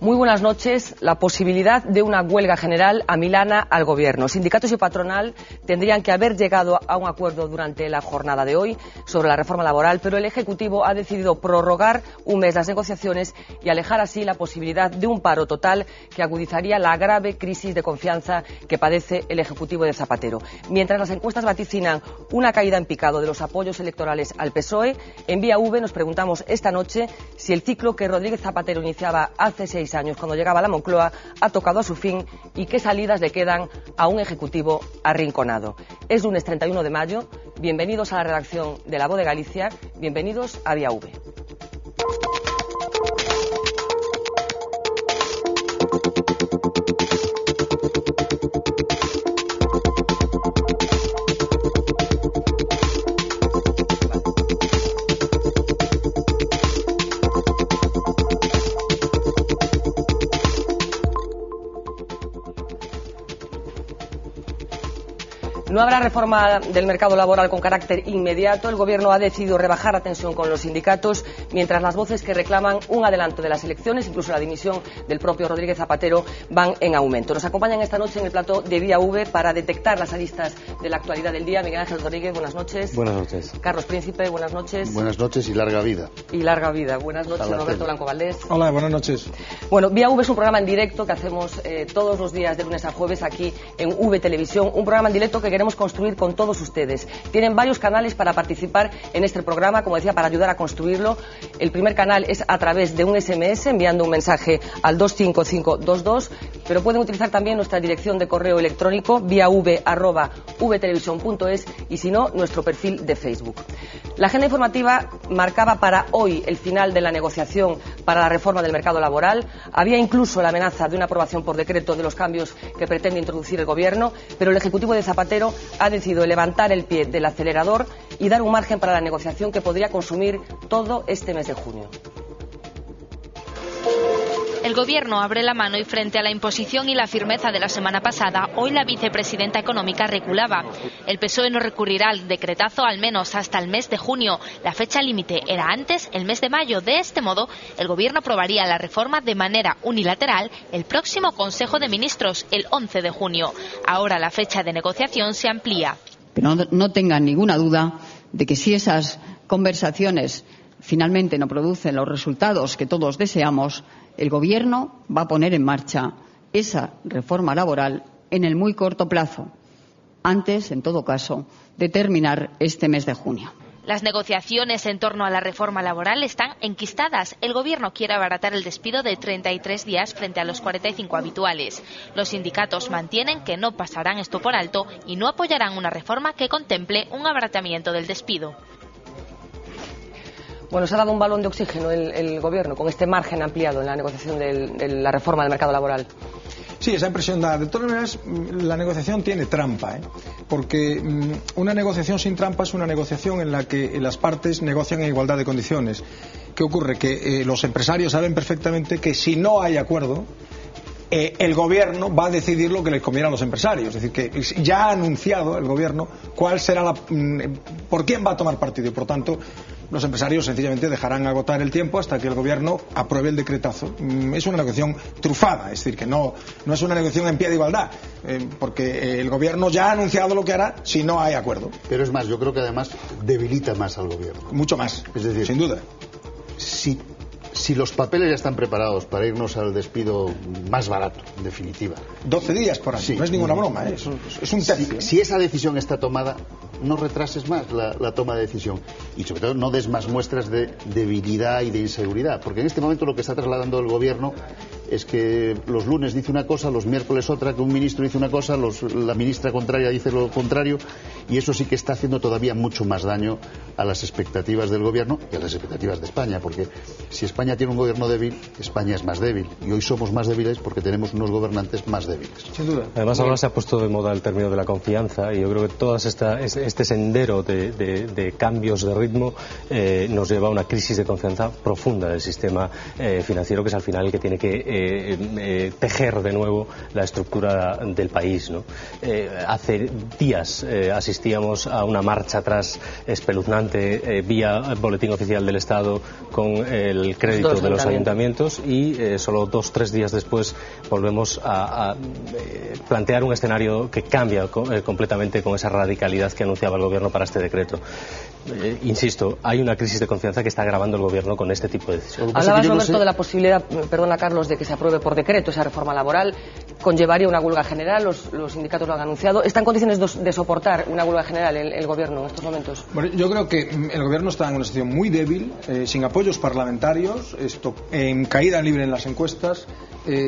Muy buenas noches. La posibilidad de una huelga general amilana al Gobierno. Sindicatos y patronal tendrían que haber llegado a un acuerdo durante la jornada de hoy sobre la reforma laboral, pero el Ejecutivo ha decidido prorrogar un mes las negociaciones y alejar así la posibilidad de un paro total que agudizaría la grave crisis de confianza que padece el Ejecutivo de Zapatero. Mientras las encuestas vaticinan una caída en picado de los apoyos electorales al PSOE, en Vía V nos preguntamos esta noche si el ciclo que Rodríguez Zapatero iniciaba hace 6 años cuando llegaba a la Moncloa ha tocado a su fin y qué salidas le quedan a un Ejecutivo arrinconado. Es lunes 31 de mayo. Bienvenidos a la redacción de La Voz de Galicia. Bienvenidos a Vía V. No habrá reforma del mercado laboral con carácter inmediato. El Gobierno ha decidido rebajar la tensión con los sindicatos, mientras las voces que reclaman un adelanto de las elecciones, incluso la dimisión del propio Rodríguez Zapatero, van en aumento. Nos acompañan esta noche en el plató de Vía V para detectar las aristas de la actualidad del día. Miguel Ángel Rodríguez, buenas noches. Buenas noches. Carlos Príncipe, buenas noches. Buenas noches y larga vida. Y larga vida. Buenas noches, Roberto Blanco Valdés. Hola, buenas noches. Bueno, Vía V es un programa en directo que hacemos todos los días de lunes a jueves aquí en V Televisión. Un programa en directo que queremos construir con todos ustedes. Tienen varios canales para participar en este programa, como decía, para ayudar a construirlo. El primer canal es a través de un SMS, enviando un mensaje al 25522, pero pueden utilizar también nuestra dirección de correo electrónico viav@vtelevisión.es y, si no, nuestro perfil de Facebook. La agenda informativa marcaba para hoy el final de la negociación para la reforma del mercado laboral. Había incluso la amenaza de una aprobación por decreto de los cambios que pretende introducir el Gobierno, pero el Ejecutivo de Zapatero ha decidido levantar el pie del acelerador y dar un margen para la negociación que podría consumir todo este mes de junio. El Gobierno abre la mano y, frente a la imposición y la firmeza de la semana pasada, hoy la vicepresidenta económica reculaba. El PSOE no recurrirá al decretazo al menos hasta el mes de junio. La fecha límite era antes, el mes de mayo. De este modo, el Gobierno aprobaría la reforma de manera unilateral el próximo Consejo de Ministros, el 11 de junio. Ahora la fecha de negociación se amplía. Pero no tengan ninguna duda de que si esas conversaciones finalmente no producen los resultados que todos deseamos, el Gobierno va a poner en marcha esa reforma laboral en el muy corto plazo, antes, en todo caso, de terminar este mes de junio. Las negociaciones en torno a la reforma laboral están enquistadas. El Gobierno quiere abaratar el despido de 33 días frente a los 45 habituales. Los sindicatos mantienen que no pasarán esto por alto y no apoyarán una reforma que contemple un abaratamiento del despido. Bueno, se ha dado un balón de oxígeno el Gobierno con este margen ampliado en la negociación de la reforma del mercado laboral. Sí, esa impresión da. De todas maneras, la negociación tiene trampa, porque una negociación sin trampa es una negociación en la que las partes negocian en igualdad de condiciones. ¿Qué ocurre? Que los empresarios saben perfectamente que si no hay acuerdo, el Gobierno va a decidir lo que les conviene a los empresarios. Es decir, que ya ha anunciado el Gobierno cuál será por quién va a tomar partido y, por tanto, los empresarios sencillamente dejarán agotar el tiempo hasta que el Gobierno apruebe el decretazo. Es una negociación trufada, es decir, que no es una negociación en pie de igualdad, porque el Gobierno ya ha anunciado lo que hará si no hay acuerdo. Pero es más, yo creo que además debilita más al Gobierno. Mucho más, es decir, sin duda. Si los papeles ya están preparados para irnos al despido más barato, en definitiva. 12 días por año, sí, no es ninguna broma, es un tercio. Si esa decisión está tomada, no retrases más la toma de decisión y, sobre todo, no des más muestras de debilidad y de inseguridad, porque en este momento lo que está trasladando el Gobierno es que los lunes dice una cosa, los miércoles otra, que un ministro dice una cosa, la ministra contraria dice lo contrario, y eso sí que está haciendo todavía mucho más daño a las expectativas del Gobierno y a las expectativas de España, porque si España tiene un gobierno débil, España es más débil, y hoy somos más débiles porque tenemos unos gobernantes más débiles. Sin duda. Además, ahora se ha puesto de moda el término de la confianza, y yo creo que todo este sendero de cambios de ritmo nos lleva a una crisis de confianza profunda del sistema financiero, que es al final el que tiene que tejer de nuevo la estructura del país, ¿no? Hace días asistíamos a una marcha atrás espeluznante vía Boletín Oficial del Estado con el crédito de los ayuntamientos y solo 2 o 3 días después volvemos a plantear un escenario que cambia completamente con esa radicalidad que anunciaba el Gobierno para este decreto. Insisto, hay una crisis de confianza que está agravando el Gobierno con este tipo de decisiones. Hablabas, Roberto, de la posibilidad, perdona Carlos, de que se apruebe por decreto esa reforma laboral. Conllevaría una huelga general, los sindicatos lo han anunciado. ¿Está en condiciones de soportar una huelga general el Gobierno en estos momentos? Bueno, yo creo que el Gobierno está en una situación muy débil, sin apoyos parlamentarios, en caída libre en las encuestas,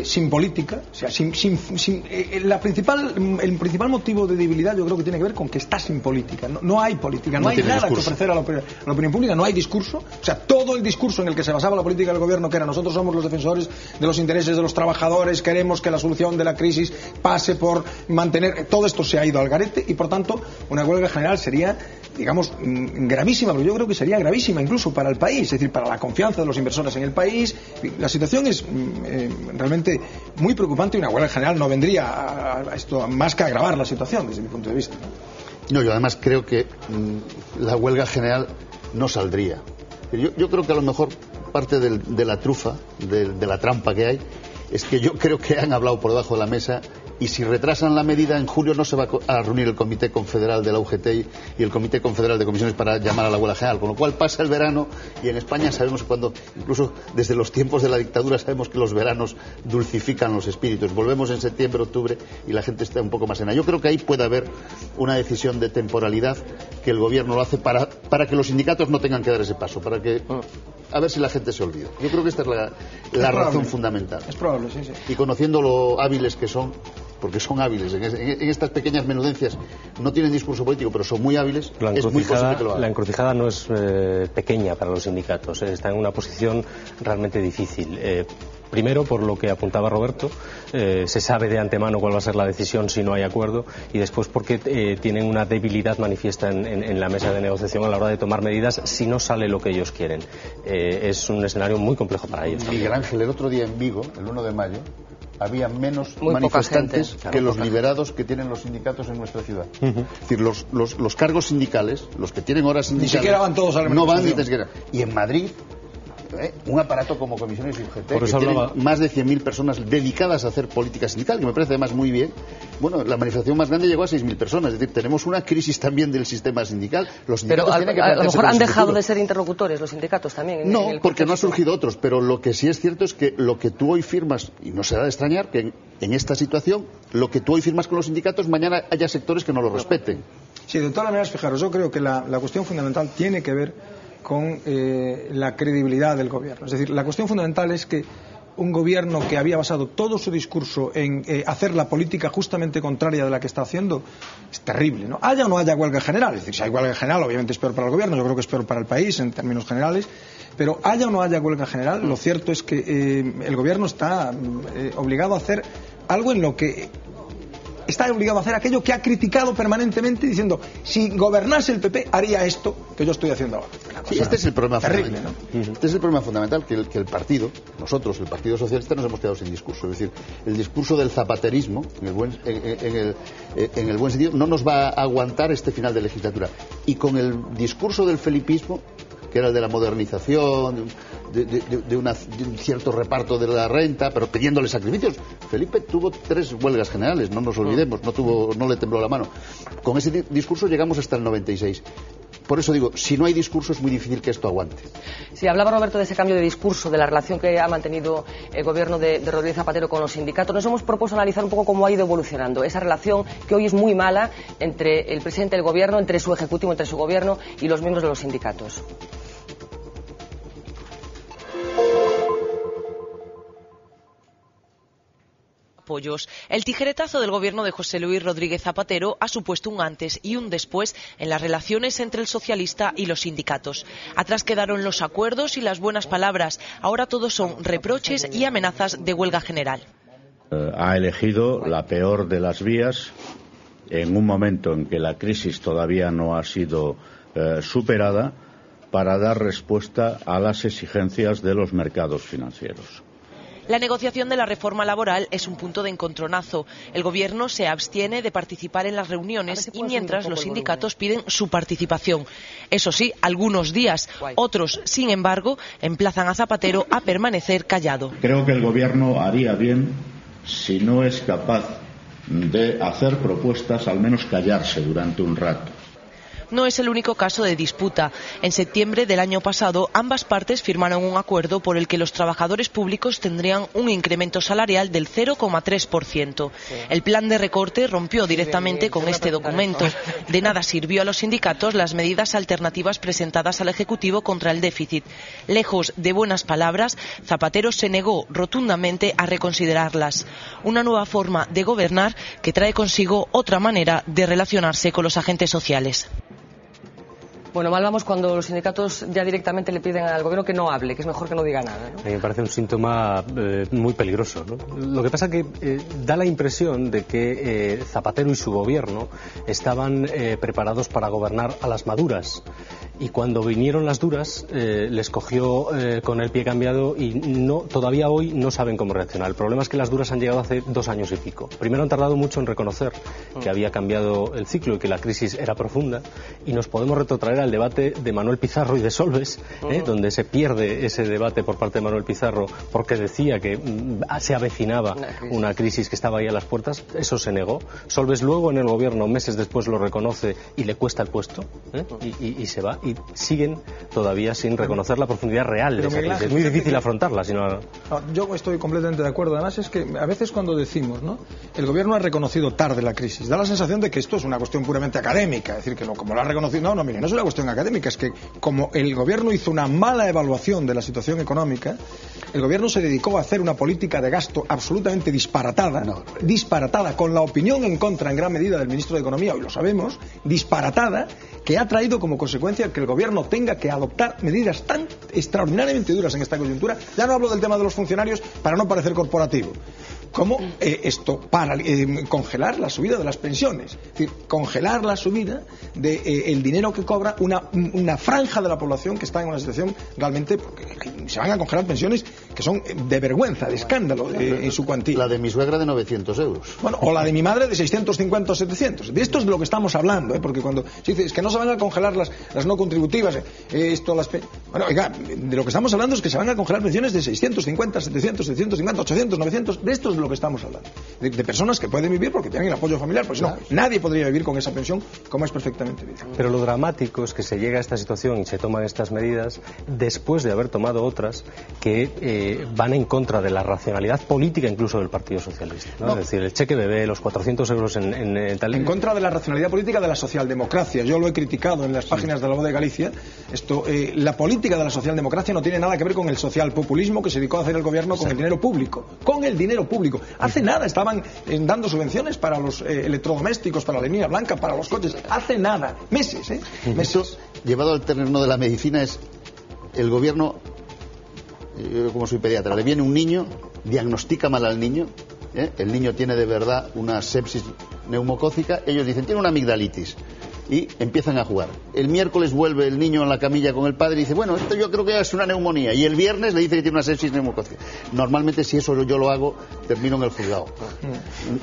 sin política. O sea, el principal motivo de debilidad yo creo que tiene que ver con que está sin política. No hay política, no hay nada discurso que ofrecer a la opinión pública, no hay discurso. O sea, todo el discurso en el que se basaba la política del Gobierno, que era nosotros somos los defensores de los intereses de los trabajadores, queremos que la solución de la crisis pase por mantener... Todo esto se ha ido al garete y, por tanto, una huelga general sería, digamos, gravísima, pero yo creo que sería gravísima incluso para el país, es decir, para la confianza de los inversores en el país. La situación es realmente muy preocupante y una huelga general no vendría a esto más que agravar la situación desde mi punto de vista. No, yo además creo que la huelga general no saldría. Yo creo que a lo mejor parte de la trufa, de la trampa que hay, es que yo creo que han hablado por debajo de la mesa y si retrasan la medida en julio no se va a reunir el Comité Confederal de la UGT y el Comité Confederal de Comisiones para llamar a la huelga general, con lo cual pasa el verano y en España sabemos cuando, incluso desde los tiempos de la dictadura sabemos que los veranos dulcifican los espíritus. Volvemos en septiembre, octubre y la gente está un poco más serena. Yo creo que ahí puede haber una decisión de temporalidad que el Gobierno lo hace para que los sindicatos no tengan que dar ese paso, para que a ver si la gente se olvida. Yo creo que esta es la razón fundamental. Es probable, sí, sí. Y conociendo lo hábiles que son, porque son hábiles en estas pequeñas menudencias, no tienen discurso político, pero son muy hábiles, es muy posible que lo hagan. La encrucijada no es pequeña para los sindicatos, está en una posición realmente difícil. Primero, por lo que apuntaba Roberto, se sabe de antemano cuál va a ser la decisión si no hay acuerdo, y después porque tienen una debilidad manifiesta en la mesa de negociación a la hora de tomar medidas si no sale lo que ellos quieren. Es un escenario muy complejo para ellos. Miguel Ángel, el otro día en Vigo, el 1 de mayo, había menos manifestantes que los liberados que tienen los sindicatos en nuestra ciudad. Es decir, los cargos sindicales, los que tienen horas sindicales, ni siquiera van todos a la no van ni siquiera. Y en Madrid, un aparato como Comisiones y UGT, que tienen más de 100.000 personas dedicadas a hacer política sindical, que me parece además muy bien. Bueno, la manifestación más grande llegó a 6.000 personas, es decir, tenemos una crisis también del sistema sindical. Los sindicatos pero a lo mejor han dejado de ser interlocutores los sindicatos también. No, porque no han surgido otros, pero lo que sí es cierto es que lo que tú hoy firmas, y no será de extrañar que en esta situación, lo que tú hoy firmas con los sindicatos, mañana haya sectores que no lo respeten. Sí, de todas maneras, fijaros, yo creo que la cuestión fundamental tiene que ver con la credibilidad del Gobierno. Es decir, la cuestión fundamental es que un Gobierno que había basado todo su discurso en hacer la política justamente contraria de la que está haciendo es terrible, ¿no? Haya o no haya huelga general. Es decir, si hay huelga general, obviamente es peor para el Gobierno, yo creo que es peor para el país en términos generales, pero haya o no haya huelga general, lo cierto es que el Gobierno está obligado a hacer algo en lo que está obligado a hacer aquello que ha criticado permanentemente diciendo, si gobernase el PP haría esto que yo estoy haciendo ahora. Sí, este es el problema terrible, fundamental, ¿no? Este es el problema fundamental, que el partido, nosotros, el Partido Socialista, nos hemos quedado sin discurso. Es decir, el discurso del zapaterismo, en el buen sentido, no nos va a aguantar este final de legislatura. Y con el discurso del felipismo, que era el de la modernización, de un cierto reparto de la renta, pero pidiéndole sacrificios. Felipe tuvo 3 huelgas generales, no nos olvidemos, no le tembló la mano. Con ese discurso llegamos hasta el 96. Por eso digo, si no hay discurso es muy difícil que esto aguante. Sí, hablaba Roberto de ese cambio de discurso, de la relación que ha mantenido el Gobierno de Rodríguez Zapatero con los sindicatos. Nos hemos propuesto analizar un poco cómo ha ido evolucionando esa relación que hoy es muy mala entre el presidente del Gobierno, entre su Ejecutivo, entre su Gobierno y los miembros de los sindicatos. El tijeretazo del gobierno de José Luis Rodríguez Zapatero ha supuesto un antes y un después en las relaciones entre el socialista y los sindicatos. Atrás quedaron los acuerdos y las buenas palabras. Ahora todos son reproches y amenazas de huelga general. Ha elegido la peor de las vías en un momento en que la crisis todavía no ha sido superada para dar respuesta a las exigencias de los mercados financieros. La negociación de la reforma laboral es un punto de encontronazo. El Gobierno se abstiene de participar en las reuniones y mientras los sindicatos piden su participación. Eso sí, algunos días. Otros, sin embargo, emplazan a Zapatero a permanecer callado. Creo que el Gobierno haría bien, si no es capaz de hacer propuestas, al menos callarse durante un rato. No es el único caso de disputa. En septiembre del año pasado, ambas partes firmaron un acuerdo por el que los trabajadores públicos tendrían un incremento salarial del 0,3%. El plan de recorte rompió directamente con este documento. De nada sirvió a los sindicatos las medidas alternativas presentadas al Ejecutivo contra el déficit. Lejos de buenas palabras, Zapatero se negó rotundamente a reconsiderarlas. Una nueva forma de gobernar que trae consigo otra manera de relacionarse con los agentes sociales. Bueno, mal vamos cuando los sindicatos ya directamente le piden al Gobierno que no hable, que es mejor que no diga nada, ¿no? A mí me parece un síntoma muy peligroso, ¿no? Lo que pasa es que da la impresión de que Zapatero y su Gobierno estaban preparados para gobernar a las maduras. Y cuando vinieron las duras, les cogió con el pie cambiado y todavía hoy no saben cómo reaccionar. El problema es que las duras han llegado hace 2 años y pico. Primero han tardado mucho en reconocer que había cambiado el ciclo y que la crisis era profunda, y nos podemos retrotraer al debate de Manuel Pizarro y de Solbes, donde se pierde ese debate por parte de Manuel Pizarro porque decía que se avecinaba una crisis que estaba ahí a las puertas. Eso se negó. Solbes luego en el Gobierno, meses después, lo reconoce y le cuesta el puesto, y se va. Y siguen todavía sin reconocer la profundidad real de esa crisis. Es muy difícil afrontarla. Yo estoy completamente de acuerdo. Además es que a veces cuando decimos, ¿no?, el Gobierno ha reconocido tarde la crisis, da la sensación de que esto es una cuestión puramente académica. Es decir, que como lo ha reconocido... No, mire, no es una cuestión académica, es que como el Gobierno hizo una mala evaluación de la situación económica, el Gobierno se dedicó a hacer una política de gasto absolutamente disparatada, con la opinión en contra en gran medida del ministro de Economía, hoy lo sabemos, disparatada, que ha traído como consecuencia que el Gobierno tenga que adoptar medidas tan extraordinariamente duras en esta coyuntura. Ya no hablo del tema de los funcionarios para no parecer corporativo, como congelar la subida de las pensiones, es decir, congelar la subida del dinero que cobra una franja de la población que está en una situación realmente, porque se van a congelar pensiones que son de vergüenza, de escándalo en su cuantía. La de mi suegra de 900 euros. Bueno, o la de mi madre de 650 o 700. De esto es de lo que estamos hablando, porque cuando se dice es que no se van a congelar las no contributivas, bueno, oiga, de lo que estamos hablando es que se van a congelar pensiones de 650, 700, 750, 800, 900, de esto es de lo que estamos hablando. De personas que pueden vivir porque tienen el apoyo familiar, pues no, nadie podría vivir con esa pensión como es perfectamente evidente. Pero lo dramático es que se llega a esta situación y se toman estas medidas después de haber tomado otras que van en contra de la racionalidad política incluso del Partido Socialista, ¿no? Es decir, el cheque bebé, los 400 euros en contra de la racionalidad política de la socialdemocracia. Yo lo he criticado en las páginas de La Voz de Galicia. La política de la socialdemocracia no tiene nada que ver con el socialpopulismo que se dedicó a hacer el Gobierno con el dinero público. Con el dinero público. Hace nada estaban dando subvenciones para los electrodomésticos, para la línea blanca, para los coches. Hace nada. Meses, Eso, llevado al terreno de la medicina, es el Gobierno, yo como soy pediatra, le viene un niño, diagnostica mal al niño, el niño tiene de verdad una sepsis neumocócica, ellos dicen, tiene una amigdalitis, y empiezan a jugar. El miércoles vuelve el niño en la camilla con el padre y dice, bueno, esto yo creo que es una neumonía, y el viernes le dice que tiene una sepsis neumocócica. Normalmente, si eso yo lo hago, termino en el juzgado.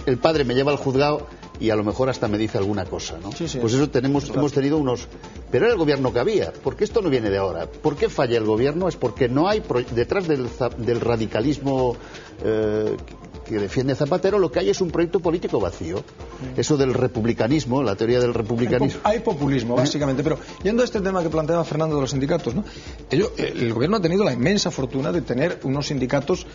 El padre me lleva al juzgado y a lo mejor hasta me dice alguna cosa, ¿no? Sí. Pues eso hemos tenido unos... Pero era el Gobierno que había, porque esto no viene de ahora. ¿Por qué falla el Gobierno? Es porque no hay, detrás del radicalismo que defiende Zapatero, lo que hay es un proyecto político vacío. Eso del republicanismo, la teoría del republicanismo. Hay populismo, básicamente, pero yendo a este tema que planteaba Fernando de los sindicatos, ¿no? El Gobierno ha tenido la inmensa fortuna de tener unos sindicatos,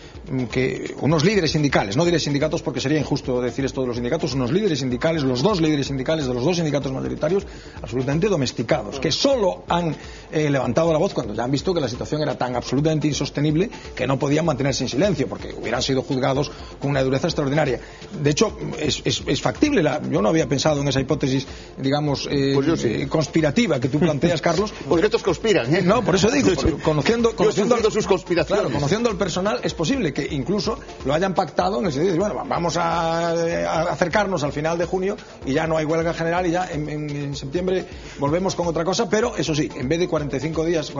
unos líderes sindicales, no diré sindicatos porque sería injusto decir esto de los sindicatos, unos líderes sindicales, los dos líderes sindicales de los dos sindicatos mayoritarios, absolutamente domesticados, que solo han levantado la voz cuando ya han visto que la situación era tan absolutamente insostenible que no podían mantenerse en silencio, porque hubieran sido juzgados con una dureza extraordinaria. De hecho, es factible. Yo no había pensado en esa hipótesis, digamos, sí, conspirativa que tú planteas, Carlos. Porque estos conspiran, ¿eh? No, por eso digo, conociendo sus conspiraciones. Claro, conociendo al personal, es posible que incluso lo hayan pactado en el sentido de, bueno, vamos a acercarnos al final de junio y ya no hay huelga general y ya en septiembre volvemos con otra cosa, pero eso sí, en vez de 45 días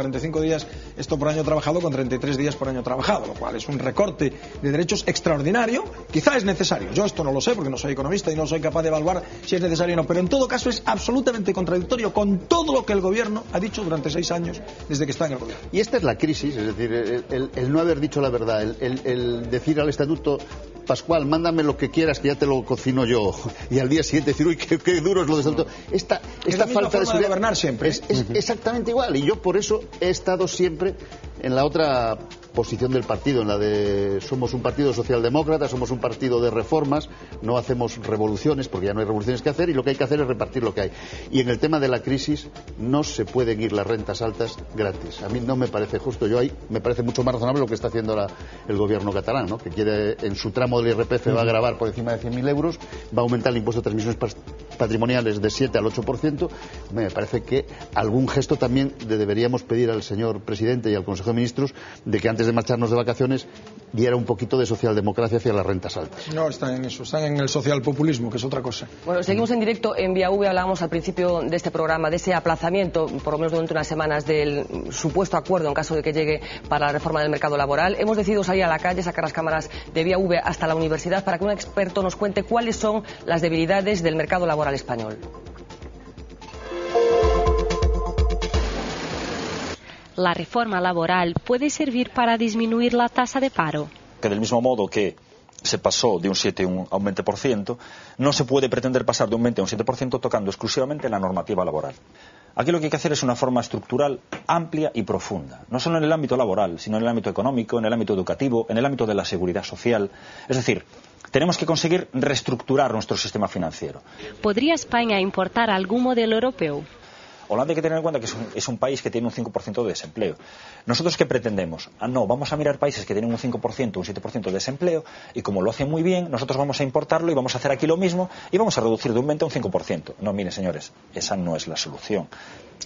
esto por año trabajado, con 33 días por año trabajado, lo cual es un recorte de derechos extraordinario. Quizá es necesario, yo esto no lo sé porque no soy economista y no soy capaz de evaluar si es necesario o no, pero en todo caso es absolutamente contradictorio con todo lo que el gobierno ha dicho durante 6 años desde que está en el gobierno. Y esta es la crisis, es decir, el no haber dicho la verdad, el decir al estatuto: Pascual, mándame lo que quieras que ya te lo cocino yo, y al día siguiente decir: uy, qué duro es lo de estatuto. Esta falta de seguridad, gobernar siempre es exactamente igual, y yo por eso he estado siempre en la otra posición del partido, en la de somos un partido socialdemócrata, somos un partido de reformas, no hacemos revoluciones porque ya no hay revoluciones que hacer y lo que hay que hacer es repartir lo que hay. Y en el tema de la crisis no se pueden ir las rentas altas gratis. A mí no me parece justo. Me parece mucho más razonable lo que está haciendo ahora el gobierno catalán, ¿no? Que quiere, en su tramo del IRPF va a gravar por encima de 100.000 euros, va a aumentar el impuesto de transmisiones patrimoniales de 7 al 8%. Me parece que algún gesto también deberíamos pedir al señor presidente y al Consejo de Ministros de que antes de marcharnos de vacaciones diera un poquito de socialdemocracia hacia las rentas altas. No, están en eso, están en el socialpopulismo, que es otra cosa. Bueno, seguimos en directo en Vía V. Hablábamos al principio de este programa de ese aplazamiento, por lo menos durante unas semanas, del supuesto acuerdo en caso de que llegue para la reforma del mercado laboral. Hemos decidido salir a la calle, sacar las cámaras de Vía V hasta la universidad para que un experto nos cuente cuáles son las debilidades del mercado laboral español. ¿La reforma laboral puede servir para disminuir la tasa de paro? Que del mismo modo que se pasó de un 7 a un 20%, no se puede pretender pasar de un 20 a un 7% tocando exclusivamente la normativa laboral. Aquí lo que hay que hacer es una reforma estructural amplia y profunda, no solo en el ámbito laboral, sino en el ámbito económico, en el ámbito educativo, en el ámbito de la seguridad social. Es decir, tenemos que conseguir reestructurar nuestro sistema financiero. ¿Podría España importar algún modelo europeo? Holanda hay que tener en cuenta que es un país que tiene un 5% de desempleo. ¿Nosotros qué pretendemos? No, vamos a mirar países que tienen un 5%, un 7% de desempleo y como lo hacen muy bien, nosotros vamos a importarlo y vamos a hacer aquí lo mismo y vamos a reducir de un 20 a un 5%. No, miren señores, esa no es la solución.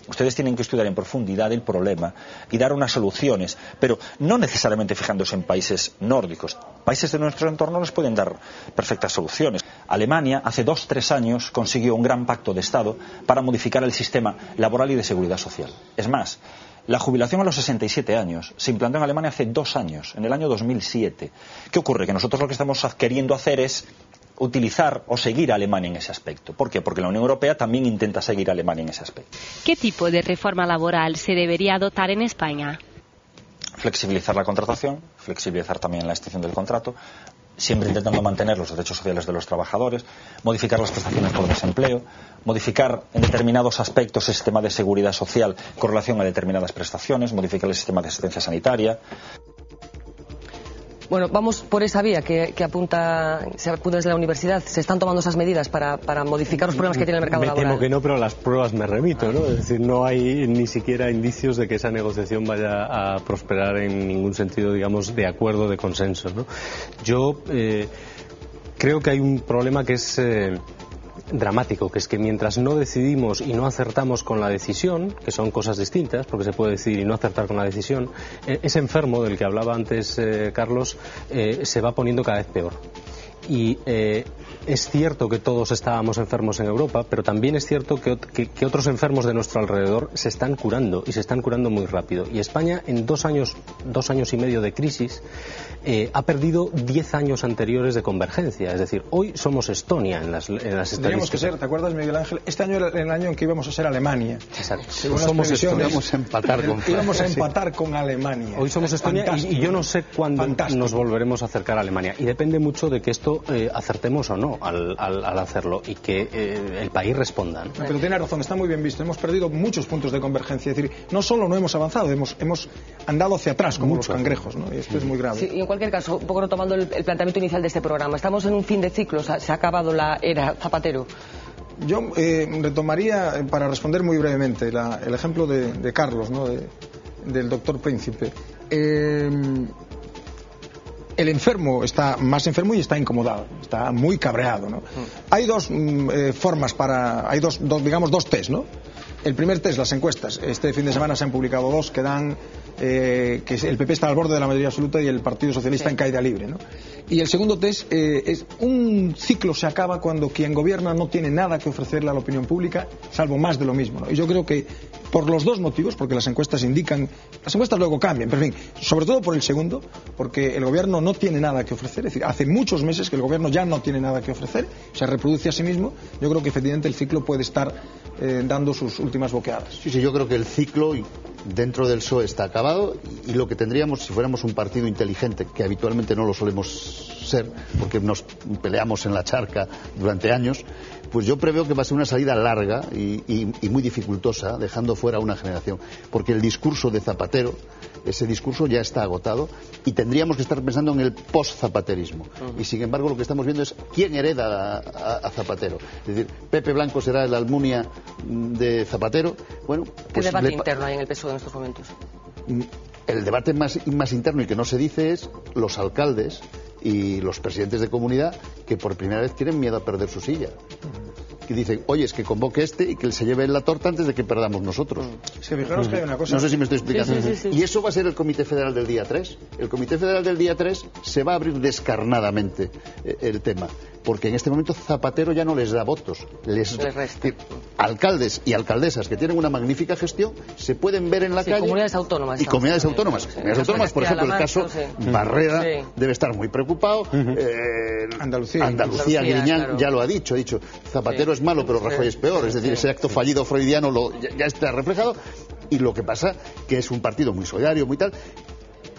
Ustedes tienen que estudiar en profundidad el problema y dar unas soluciones, pero no necesariamente fijándose en países nórdicos. Países de nuestro entorno nos pueden dar perfectas soluciones. Alemania hace 2-3 años consiguió un gran pacto de Estado para modificar el sistema laboral y de seguridad social. Es más, la jubilación a los 67 años se implantó en Alemania hace 2 años, en el año 2007. ¿Qué ocurre? Que nosotros lo que estamos queriendo hacer es utilizar o seguir a Alemania en ese aspecto. ¿Por qué? Porque la Unión Europea también intenta seguir a Alemania en ese aspecto. ¿Qué tipo de reforma laboral se debería adoptar en España? Flexibilizar la contratación, flexibilizar también la extinción del contrato, siempre intentando mantener los derechos sociales de los trabajadores, modificar las prestaciones por desempleo, modificar en determinados aspectos el sistema de seguridad social con relación a determinadas prestaciones, modificar el sistema de asistencia sanitaria. Bueno, vamos por esa vía que se apunta desde la universidad. ¿Se están tomando esas medidas para modificar los problemas que tiene el mercado laboral? Me temo que no, pero a las pruebas me remito, ¿no? Es decir, no hay ni siquiera indicios de que esa negociación vaya a prosperar en ningún sentido, digamos, de acuerdo, de consenso, ¿no? Yo creo que hay un problema que es dramático, que es que mientras no decidimos y no acertamos con la decisión, que son cosas distintas, porque se puede decidir y no acertar con la decisión, ese enfermo del que hablaba antes Carlos se va poniendo cada vez peor. Y es cierto que todos estábamos enfermos en Europa, pero también es cierto que otros enfermos de nuestro alrededor se están curando y se están curando muy rápido. Y España en 2 años y medio de crisis ha perdido 10 años anteriores de convergencia. Es decir, hoy somos Estonia en las estadísticas. Teníamos que ser, ¿te acuerdas, Miguel Ángel? Este año era el año en que íbamos a ser Alemania. Exacto. Según las previsiones, íbamos a empatar con Francia. Íbamos a empatar con Alemania. Hoy somos Estonia y yo no sé cuándo nos volveremos a acercar a Alemania. Y depende mucho de que esto acertemos o no al hacerlo y que el país responda, ¿no? Pero tiene razón, está muy bien visto. Hemos perdido muchos puntos de convergencia. Es decir, no solo no hemos avanzado, hemos andado hacia atrás como los cangrejos, ¿no? Y esto es muy grave. Sí, y en cualquier caso, un poco retomando el planteamiento inicial de este programa, estamos en un fin de ciclo, se ha acabado la era Zapatero. Yo retomaría, para responder muy brevemente, el ejemplo de Carlos, ¿no? Del doctor Príncipe. el enfermo está más enfermo y está incomodado, está muy cabreado, ¿no? Hay dos formas hay dos test, ¿no? El primer test, las encuestas. Este fin de semana se han publicado dos que dan que el PP está al borde de la mayoría absoluta y el Partido Socialista en caída libre, ¿no? Y el segundo test es un ciclo se acaba cuando quien gobierna no tiene nada que ofrecerle a la opinión pública, salvo más de lo mismo, ¿no? Y yo creo que por los dos motivos, porque las encuestas luego cambian, pero en fin, sobre todo por el segundo, porque el gobierno no tiene nada que ofrecer, es decir, hace muchos meses que el gobierno ya no tiene nada que ofrecer, se reproduce a sí mismo. Yo creo que efectivamente el ciclo puede estar dando sus últimas boqueadas. Sí, yo creo que el ciclo dentro del PSOE está acabado y lo que tendríamos, si fuéramos un partido inteligente, que habitualmente no lo solemos ser, porque nos peleamos en la charca durante años, pues yo preveo que va a ser una salida larga y muy dificultosa, dejando fuera a una generación, porque el discurso de Zapatero, ese discurso ya está agotado y tendríamos que estar pensando en el post-zapaterismo. Y sin embargo lo que estamos viendo es quién hereda a Zapatero. Es decir, Pepe Blanco será el Almunia de Zapatero. Bueno, pues ¿qué debate interno hay en el PSOE en estos momentos? El debate más interno y que no se dice es los alcaldes y los presidentes de comunidad que por primera vez tienen miedo a perder su silla. Que dicen, oye, es que convoque y que se lleve la torta antes de que perdamos nosotros. Es que fijaros que hay una cosa. No sé si me estoy explicando. Sí. Y eso va a ser el Comité Federal del día 3. El Comité Federal del día 3 se va a abrir descarnadamente el tema. Porque en este momento Zapatero ya no les da votos. Les resta. Alcaldes y alcaldesas que tienen una magnífica gestión se pueden ver en la calle. Comunidades autónomas. Y comunidades autónomas. Comunidades autónomas, por ejemplo, el caso Barreda debe estar muy preocupado. Andalucía, Griñán, claro, ya lo ha dicho. Zapatero es malo, pero Rajoy es peor. Es decir, ese acto fallido freudiano ya está reflejado. Y lo que pasa que es un partido muy solidario, muy tal.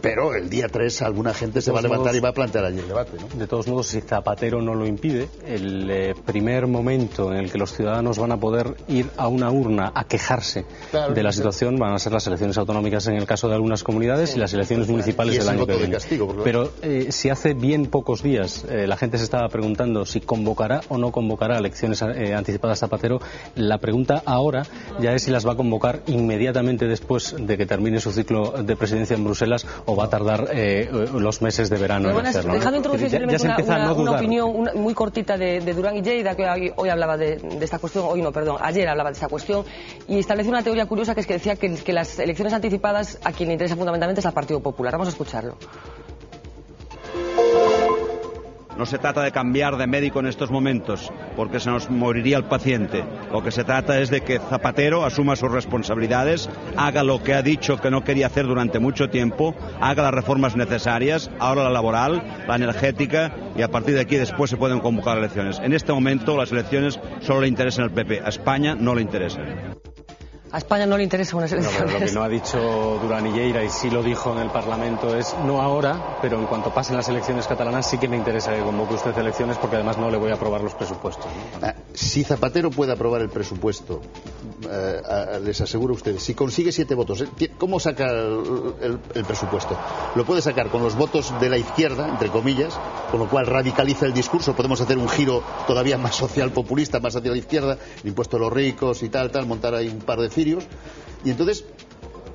Pero el día 3 alguna gente se va a levantar y va a plantear allí el debate, ¿no? De todos modos, si Zapatero no lo impide, el primer momento en el que los ciudadanos van a poder ir a una urna a quejarse de la situación van a ser las elecciones autonómicas en el caso de algunas comunidades y las elecciones municipales del año que viene. Pero si hace bien pocos días la gente se estaba preguntando si convocará o no convocará elecciones anticipadas Zapatero, la pregunta ahora ya es si las va a convocar inmediatamente después de que termine su ciclo de presidencia en Bruselas o va a tardar los meses de verano en hacerlo, ¿no? Dejando introducir simplemente una opinión muy cortita de Durán y Lleida, que hoy hablaba de esta cuestión, ayer hablaba de esta cuestión, y estableció una teoría curiosa que decía que las elecciones anticipadas a quien le interesa fundamentalmente es al Partido Popular. Vamos a escucharlo. No se trata de cambiar de médico en estos momentos, porque se nos moriría el paciente. Lo que se trata es de que Zapatero asuma sus responsabilidades, haga lo que ha dicho que no quería hacer durante mucho tiempo, haga las reformas necesarias, ahora la laboral, la energética, y a partir de aquí después se pueden convocar elecciones. En este momento las elecciones solo le interesan al PP, a España no le interesan. A España no le interesa unas elecciones. No, pero lo que no ha dicho Durán y Lleida, y sí lo dijo en el Parlamento, es no ahora, pero en cuanto pasen las elecciones catalanas sí que me interesa que convoque usted elecciones, porque además no le voy a aprobar los presupuestos, ¿no? Si Zapatero puede aprobar el presupuesto, les aseguro a ustedes, si consigue 7 votos, ¿cómo saca el presupuesto? Lo puede sacar con los votos de la izquierda, entre comillas, con lo cual radicaliza el discurso, podemos hacer un giro todavía más social populista, más hacia la izquierda, el impuesto a los ricos y tal, montar ahí un par de cirios, y entonces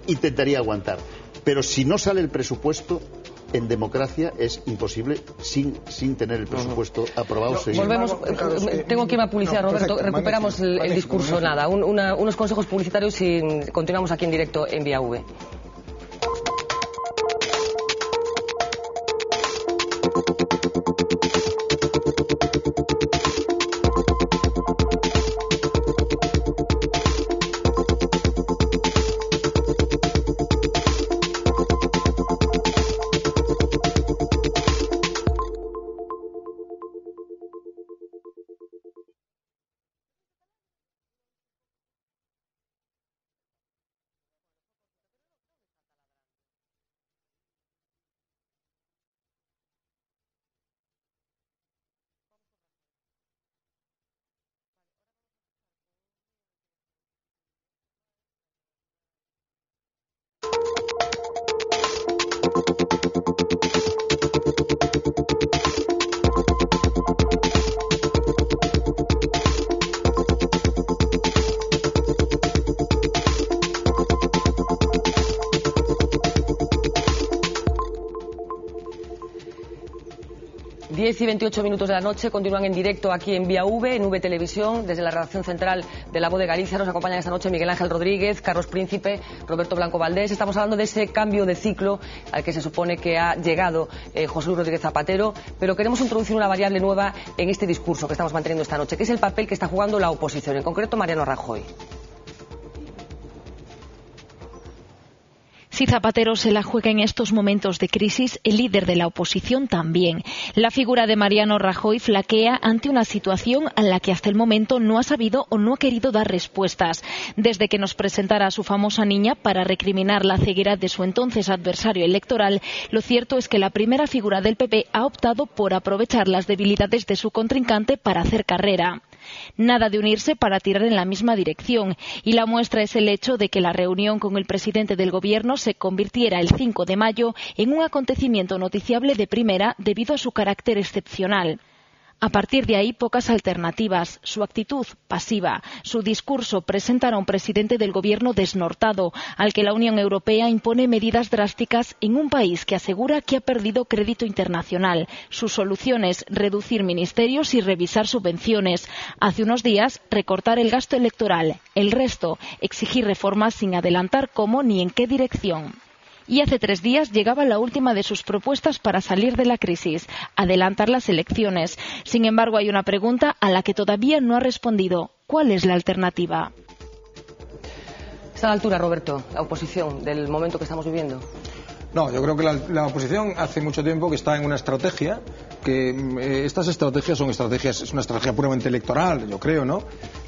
intentaría aguantar. Pero si no sale el presupuesto, en democracia es imposible sin tener el presupuesto aprobado. Volvemos, tengo que ir a publicidad, Roberto. Recuperamos el discurso, unos consejos publicitarios y continuamos aquí en directo en Vía V. 10 y 28 minutos de la noche, continúan en directo aquí en Vía V, en V Televisión, desde la redacción central de La Voz de Galicia. Nos acompañan esta noche Miguel Ángel Rodríguez, Carlos Príncipe, Roberto Blanco Valdés. Estamos hablando de ese cambio de ciclo al que se supone que ha llegado José Luis Rodríguez Zapatero, pero queremos introducir una variable nueva en este discurso que estamos manteniendo esta noche, que es el papel que está jugando la oposición, en concreto Mariano Rajoy. Si Zapatero se la juega en estos momentos de crisis, el líder de la oposición también. La figura de Mariano Rajoy flaquea ante una situación a la que hasta el momento no ha sabido o no ha querido dar respuestas. Desde que nos presentara a su famosa niña para recriminar la ceguera de su entonces adversario electoral, lo cierto es que la primera figura del PP ha optado por aprovechar las debilidades de su contrincante para hacer carrera. Nada de unirse para tirar en la misma dirección, y la muestra es el hecho de que la reunión con el presidente del Gobierno se convirtiera el 5 de mayo en un acontecimiento noticiable de primera debido a su carácter excepcional. A partir de ahí, pocas alternativas. Su actitud pasiva, su discurso presentar a un presidente del Gobierno desnortado, al que la Unión Europea impone medidas drásticas en un país que asegura que ha perdido crédito internacional. Sus soluciones, reducir ministerios y revisar subvenciones. Hace unos días, recortar el gasto electoral. El resto, exigir reformas sin adelantar cómo ni en qué dirección. Y hace 3 días llegaba la última de sus propuestas para salir de la crisis, adelantar las elecciones. Sin embargo, hay una pregunta a la que todavía no ha respondido. ¿Cuál es la alternativa? ¿Está a la altura, Roberto, la oposición del momento que estamos viviendo? No, yo creo que la oposición hace mucho tiempo que está en una estrategia, que estas estrategias son estrategias, es una estrategia puramente electoral, yo creo, ¿no?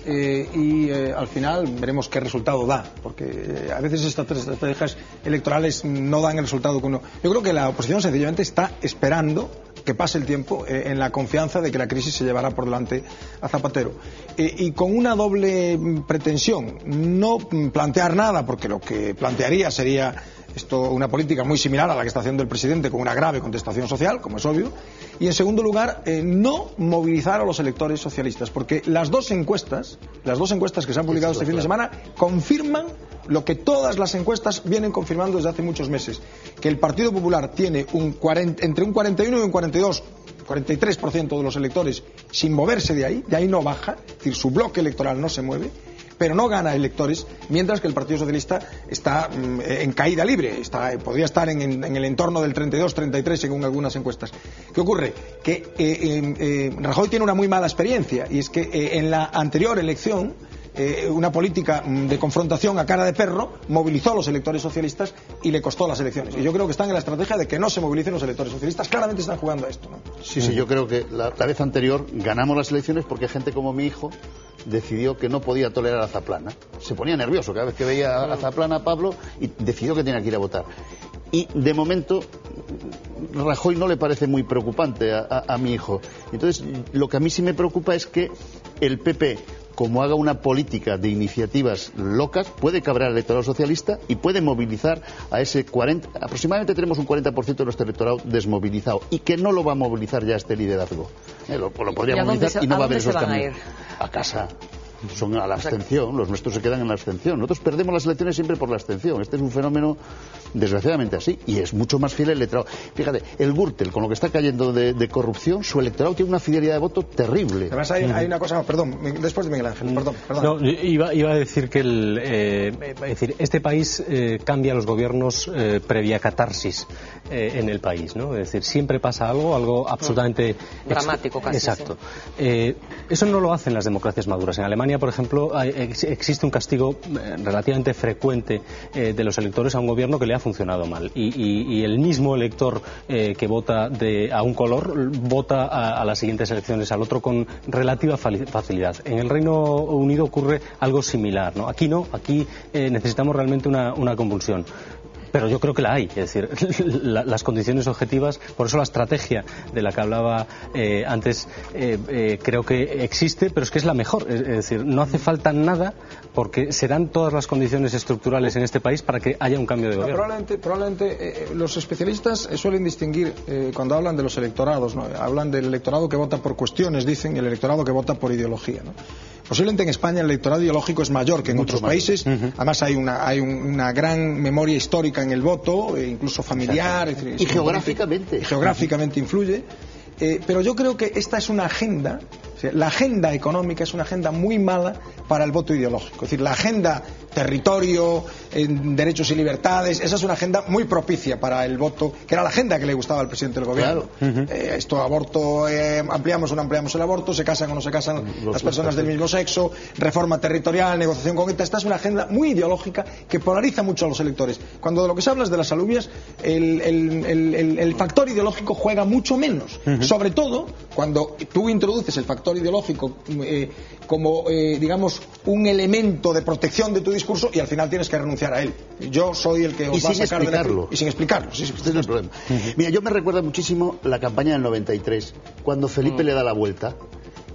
Al final veremos qué resultado da, porque a veces estas estrategias electorales no dan el resultado que uno... Yo creo que la oposición sencillamente está esperando que pase el tiempo en la confianza de que la crisis se llevará por delante a Zapatero. Y con una doble pretensión, no plantear nada, porque lo que plantearía sería una política muy similar a la que está haciendo el presidente, con una grave contestación social, como es obvio, y en segundo lugar, no movilizar a los electores socialistas, porque las dos encuestas que se han publicado este fin de semana confirman lo que todas las encuestas vienen confirmando desde hace muchos meses, que el Partido Popular tiene entre un 41 y un 43% de los electores sin moverse de ahí no baja, es decir, su bloque electoral no se mueve, pero no gana electores, mientras que el Partido Socialista está en caída libre, podría estar en el entorno del 32-33 según algunas encuestas. ¿Qué ocurre? Que Rajoy tiene una muy mala experiencia, y es que en la anterior elección una política de confrontación a cara de perro movilizó a los electores socialistas y le costó las elecciones. Y yo creo que están en la estrategia de que no se movilicen los electores socialistas. Claramente están jugando a esto, ¿no? Sí, yo creo que la vez anterior ganamos las elecciones porque gente como mi hijo decidió que no podía tolerar a Zaplana. Se ponía nervioso cada vez que veía a Zaplana, a Pablo, y decidió que tenía que ir a votar. Y de momento Rajoy no le parece muy preocupante a mi hijo. Entonces, lo que a mí sí me preocupa es que el PP, como haga una política de iniciativas locas, puede cabrear al electorado socialista y puede movilizar a ese 40%. Aproximadamente tenemos un 40% de nuestro electorado desmovilizado, y que no lo va a movilizar ya este liderazgo. Lo podría movilizar y no va a haber esos cambios. A casa. Son a la abstención, los nuestros se quedan en la abstención. Nosotros perdemos las elecciones siempre por la abstención. Este es un fenómeno desgraciadamente así, y es mucho más fiel el electorado. Fíjate, el Gürtel, con lo que está cayendo de corrupción, su electorado tiene una fidelidad de voto terrible. Además hay una cosa, perdón, después de Miguel Ángel, perdón. No, iba a decir que este país cambia los gobiernos previa catarsis en el país, ¿no? Es decir, siempre pasa algo absolutamente dramático, casi. Exacto. Sí. Eso no lo hacen las democracias maduras. En Alemania, por ejemplo, existe un castigo relativamente frecuente de los electores a un gobierno que le ha funcionado mal, y el mismo elector que vota a un color vota a las siguientes elecciones al otro con relativa facilidad. En el Reino Unido ocurre algo similar, ¿no? Aquí no, aquí necesitamos realmente una convulsión. Pero yo creo que la hay, es decir, las condiciones objetivas, por eso la estrategia de la que hablaba antes creo que existe, pero es que es la mejor, es decir, no hace falta nada, porque serán todas las condiciones estructurales en este país para que haya un cambio de gobierno. Probablemente los especialistas suelen distinguir, cuando hablan de los electorados, ¿no? Hablan del electorado que vota por cuestiones, dicen, y el electorado que vota por ideología, ¿no? Posiblemente en España el electorado ideológico es mayor que en otros países. Además hay una gran memoria histórica en el voto, incluso familiar. Y geográficamente. Geográficamente influye. Pero yo creo que esta es una agenda, o sea, la agenda económica es una agenda muy mala para el voto ideológico. Es decir, la agenda territorio, derechos y libertades, esa es una agenda muy propicia para el voto, que era la agenda que le gustaba al presidente del gobierno. Claro. Esto, aborto, ampliamos o no ampliamos el aborto, se casan o no se casan las personas del mismo sexo, reforma territorial, negociación con ETA. Esta es una agenda muy ideológica que polariza mucho a los electores. Cuando de lo que se habla es de las alubias, el factor ideológico juega mucho menos. Sobre todo cuando tú introduces el factor ideológico como, digamos, un elemento de protección de tu discurso y al final tienes que renunciar a él. Yo soy el que os va a sacar y sin explicarlo. Sí, este es el problema. Mira, yo me recuerda muchísimo la campaña del 93, cuando Felipe le da la vuelta.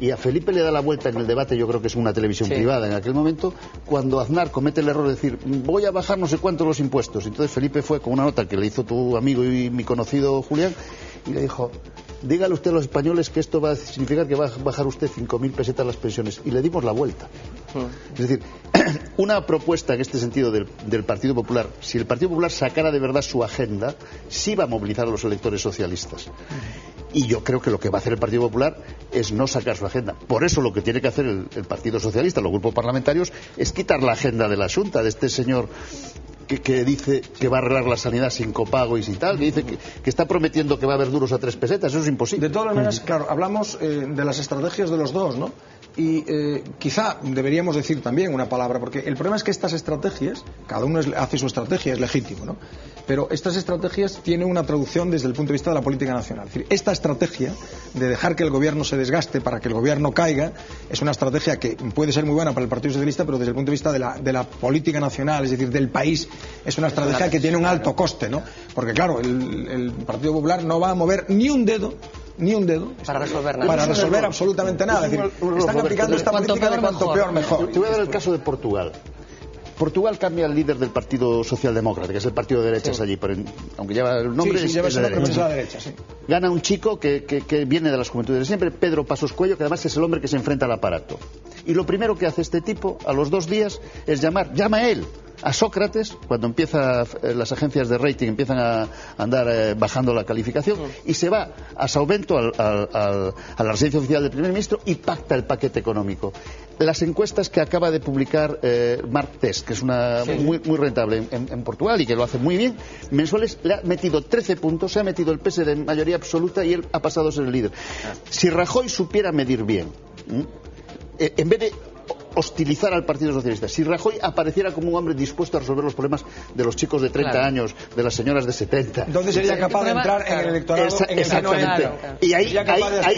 Y a Felipe le da la vuelta en el debate, yo creo que es una televisión privada en aquel momento, cuando Aznar comete el error de decir, voy a bajar no sé cuántos los impuestos. Entonces Felipe fue con una nota que le hizo tu amigo y mi conocido Julián, y le dijo, dígale usted a los españoles que esto va a significar que va a bajar usted 5.000 pesetas las pensiones. Y le dimos la vuelta. Es decir, una propuesta en este sentido del Partido Popular, si el Partido Popular sacara de verdad su agenda, sí va a movilizar a los electores socialistas. Y yo creo que lo que va a hacer el Partido Popular es no sacar su agenda. Por eso lo que tiene que hacer el Partido Socialista, los grupos parlamentarios, es quitar la agenda de la Xunta, de este señor que dice que va a arreglar la sanidad sin copago y sin tal, que dice que está prometiendo que va a haber duros a 3 pesetas. Eso es imposible. De todas maneras, claro, hablamos de las estrategias de los dos, ¿no? Y quizá deberíamos decir también una palabra, porque el problema es que estas estrategias, cada uno hace su estrategia, es legítimo, ¿no? Pero estas estrategias tienen una traducción desde el punto de vista de la política nacional. Es decir, esta estrategia de dejar que el gobierno se desgaste para que el gobierno caiga es una estrategia que puede ser muy buena para el Partido Socialista, pero desde el punto de vista de la política nacional, es decir, del país, es una estrategia que tiene un alto coste, ¿no? Porque claro, el Partido Popular no va a mover ni un dedo para resolver nada. Para resolver absolutamente nada. Es decir, están aplicando esta política de cuanto peor mejor. Te voy a dar el caso de Portugal. Portugal cambia el líder del Partido Socialdemócrata, que es el partido de derechas allí, pero aunque lleva el nombre, es la derecha. Gana un chico que viene de las juventudes de siempre, Pedro Passos Coelho, que además es el hombre que se enfrenta al aparato. Y lo primero que hace este tipo, a los 2 días, es llama a él, a Sócrates, cuando empieza las agencias de rating empiezan a andar bajando la calificación, y se va a Sauvento, a la residencia oficial del primer ministro, y pacta el paquete económico. Las encuestas que acaba de publicar Mark Test, que es una muy rentable en Portugal y que lo hace muy bien, mensuales, le ha metido 13 puntos, se ha metido el PS de mayoría absoluta y él ha pasado a ser el líder. Si Rajoy supiera medir bien, en vez de hostilizar al Partido Socialista, si Rajoy apareciera como un hombre dispuesto a resolver los problemas de los chicos de 30 años, de las señoras de 70, entonces sería capaz de entrar en el electorado exactamente. Y ahí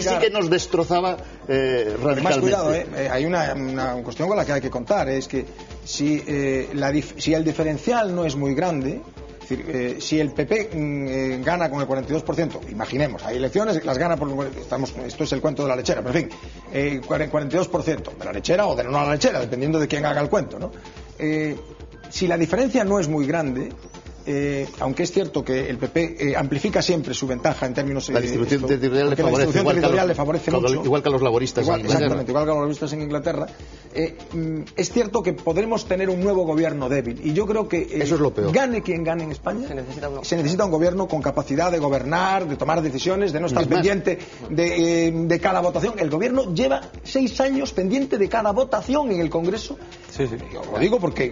sí que nos destrozaba radicalmente. Más cuidado, hay una cuestión con la que hay que contar, es que si el diferencial no es muy grande, es decir, si el PP gana con el 42%, imaginemos, hay elecciones, las gana esto es el cuento de la lechera, pero en fin, 42% de la lechera o de no la lechera, dependiendo de quién haga el cuento, ¿no? Si la diferencia no es muy grande, aunque es cierto que el PP amplifica siempre su ventaja en términos la distribución territorial le favorece mucho, igual que a los laboristas exactamente, igual que a los laboristas en Inglaterra, es cierto que podremos tener un nuevo gobierno débil y yo creo que eso es lo peor. Gane quien gane en España, se necesita un gobierno con capacidad de gobernar, de tomar decisiones, de no estar pendiente de cada votación. El gobierno lleva 6 años pendiente de cada votación en el Congreso. Yo lo digo porque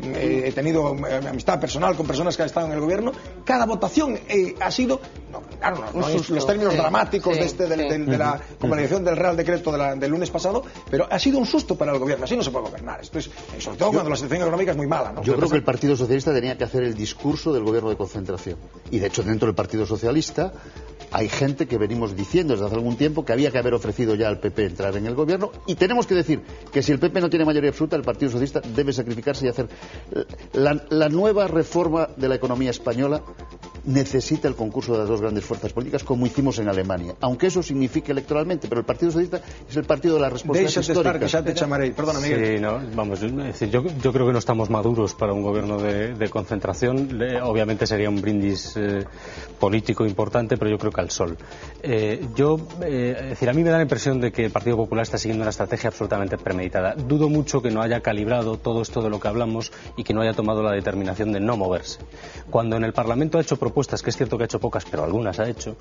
he tenido amistad personal con personas que han estado en el gobierno. Cada votación ha sido, no los términos dramáticos de la convalidación del Real Decreto del lunes pasado, pero ha sido un susto para el gobierno. Así no se puede gobernar. Esto es, sobre todo cuando la situación económica es muy mala, ¿no? Yo creo que el Partido Socialista tenía que hacer el discurso del gobierno de concentración. Y de hecho, dentro del Partido Socialista hay gente que venimos diciendo desde hace algún tiempo que había que haber ofrecido ya al PP entrar en el gobierno, y tenemos que decir que si el PP no tiene mayoría absoluta, el Partido Socialista debe sacrificarse y hacer la nueva reforma de la economía española. Necesita el concurso de las 2 grandes fuerzas políticas, como hicimos en Alemania, aunque eso signifique electoralmente, pero el Partido Socialista es el partido de la responsabilidad histórica. Perdona, Miguel. Sí, no, vamos, es decir, yo creo que no estamos maduros para un gobierno de concentración. Obviamente sería un brindis político importante, pero yo creo que al sol. Es decir, a mí me da la impresión de que el Partido Popular está siguiendo una estrategia absolutamente premeditada. Dudo mucho que no haya calibrado todo esto de lo que hablamos y que no haya tomado la determinación de no moverse. Cuando en el Parlamento ha hecho propuestas propuestas, que es cierto que ha hecho pocas, pero algunas ha hecho,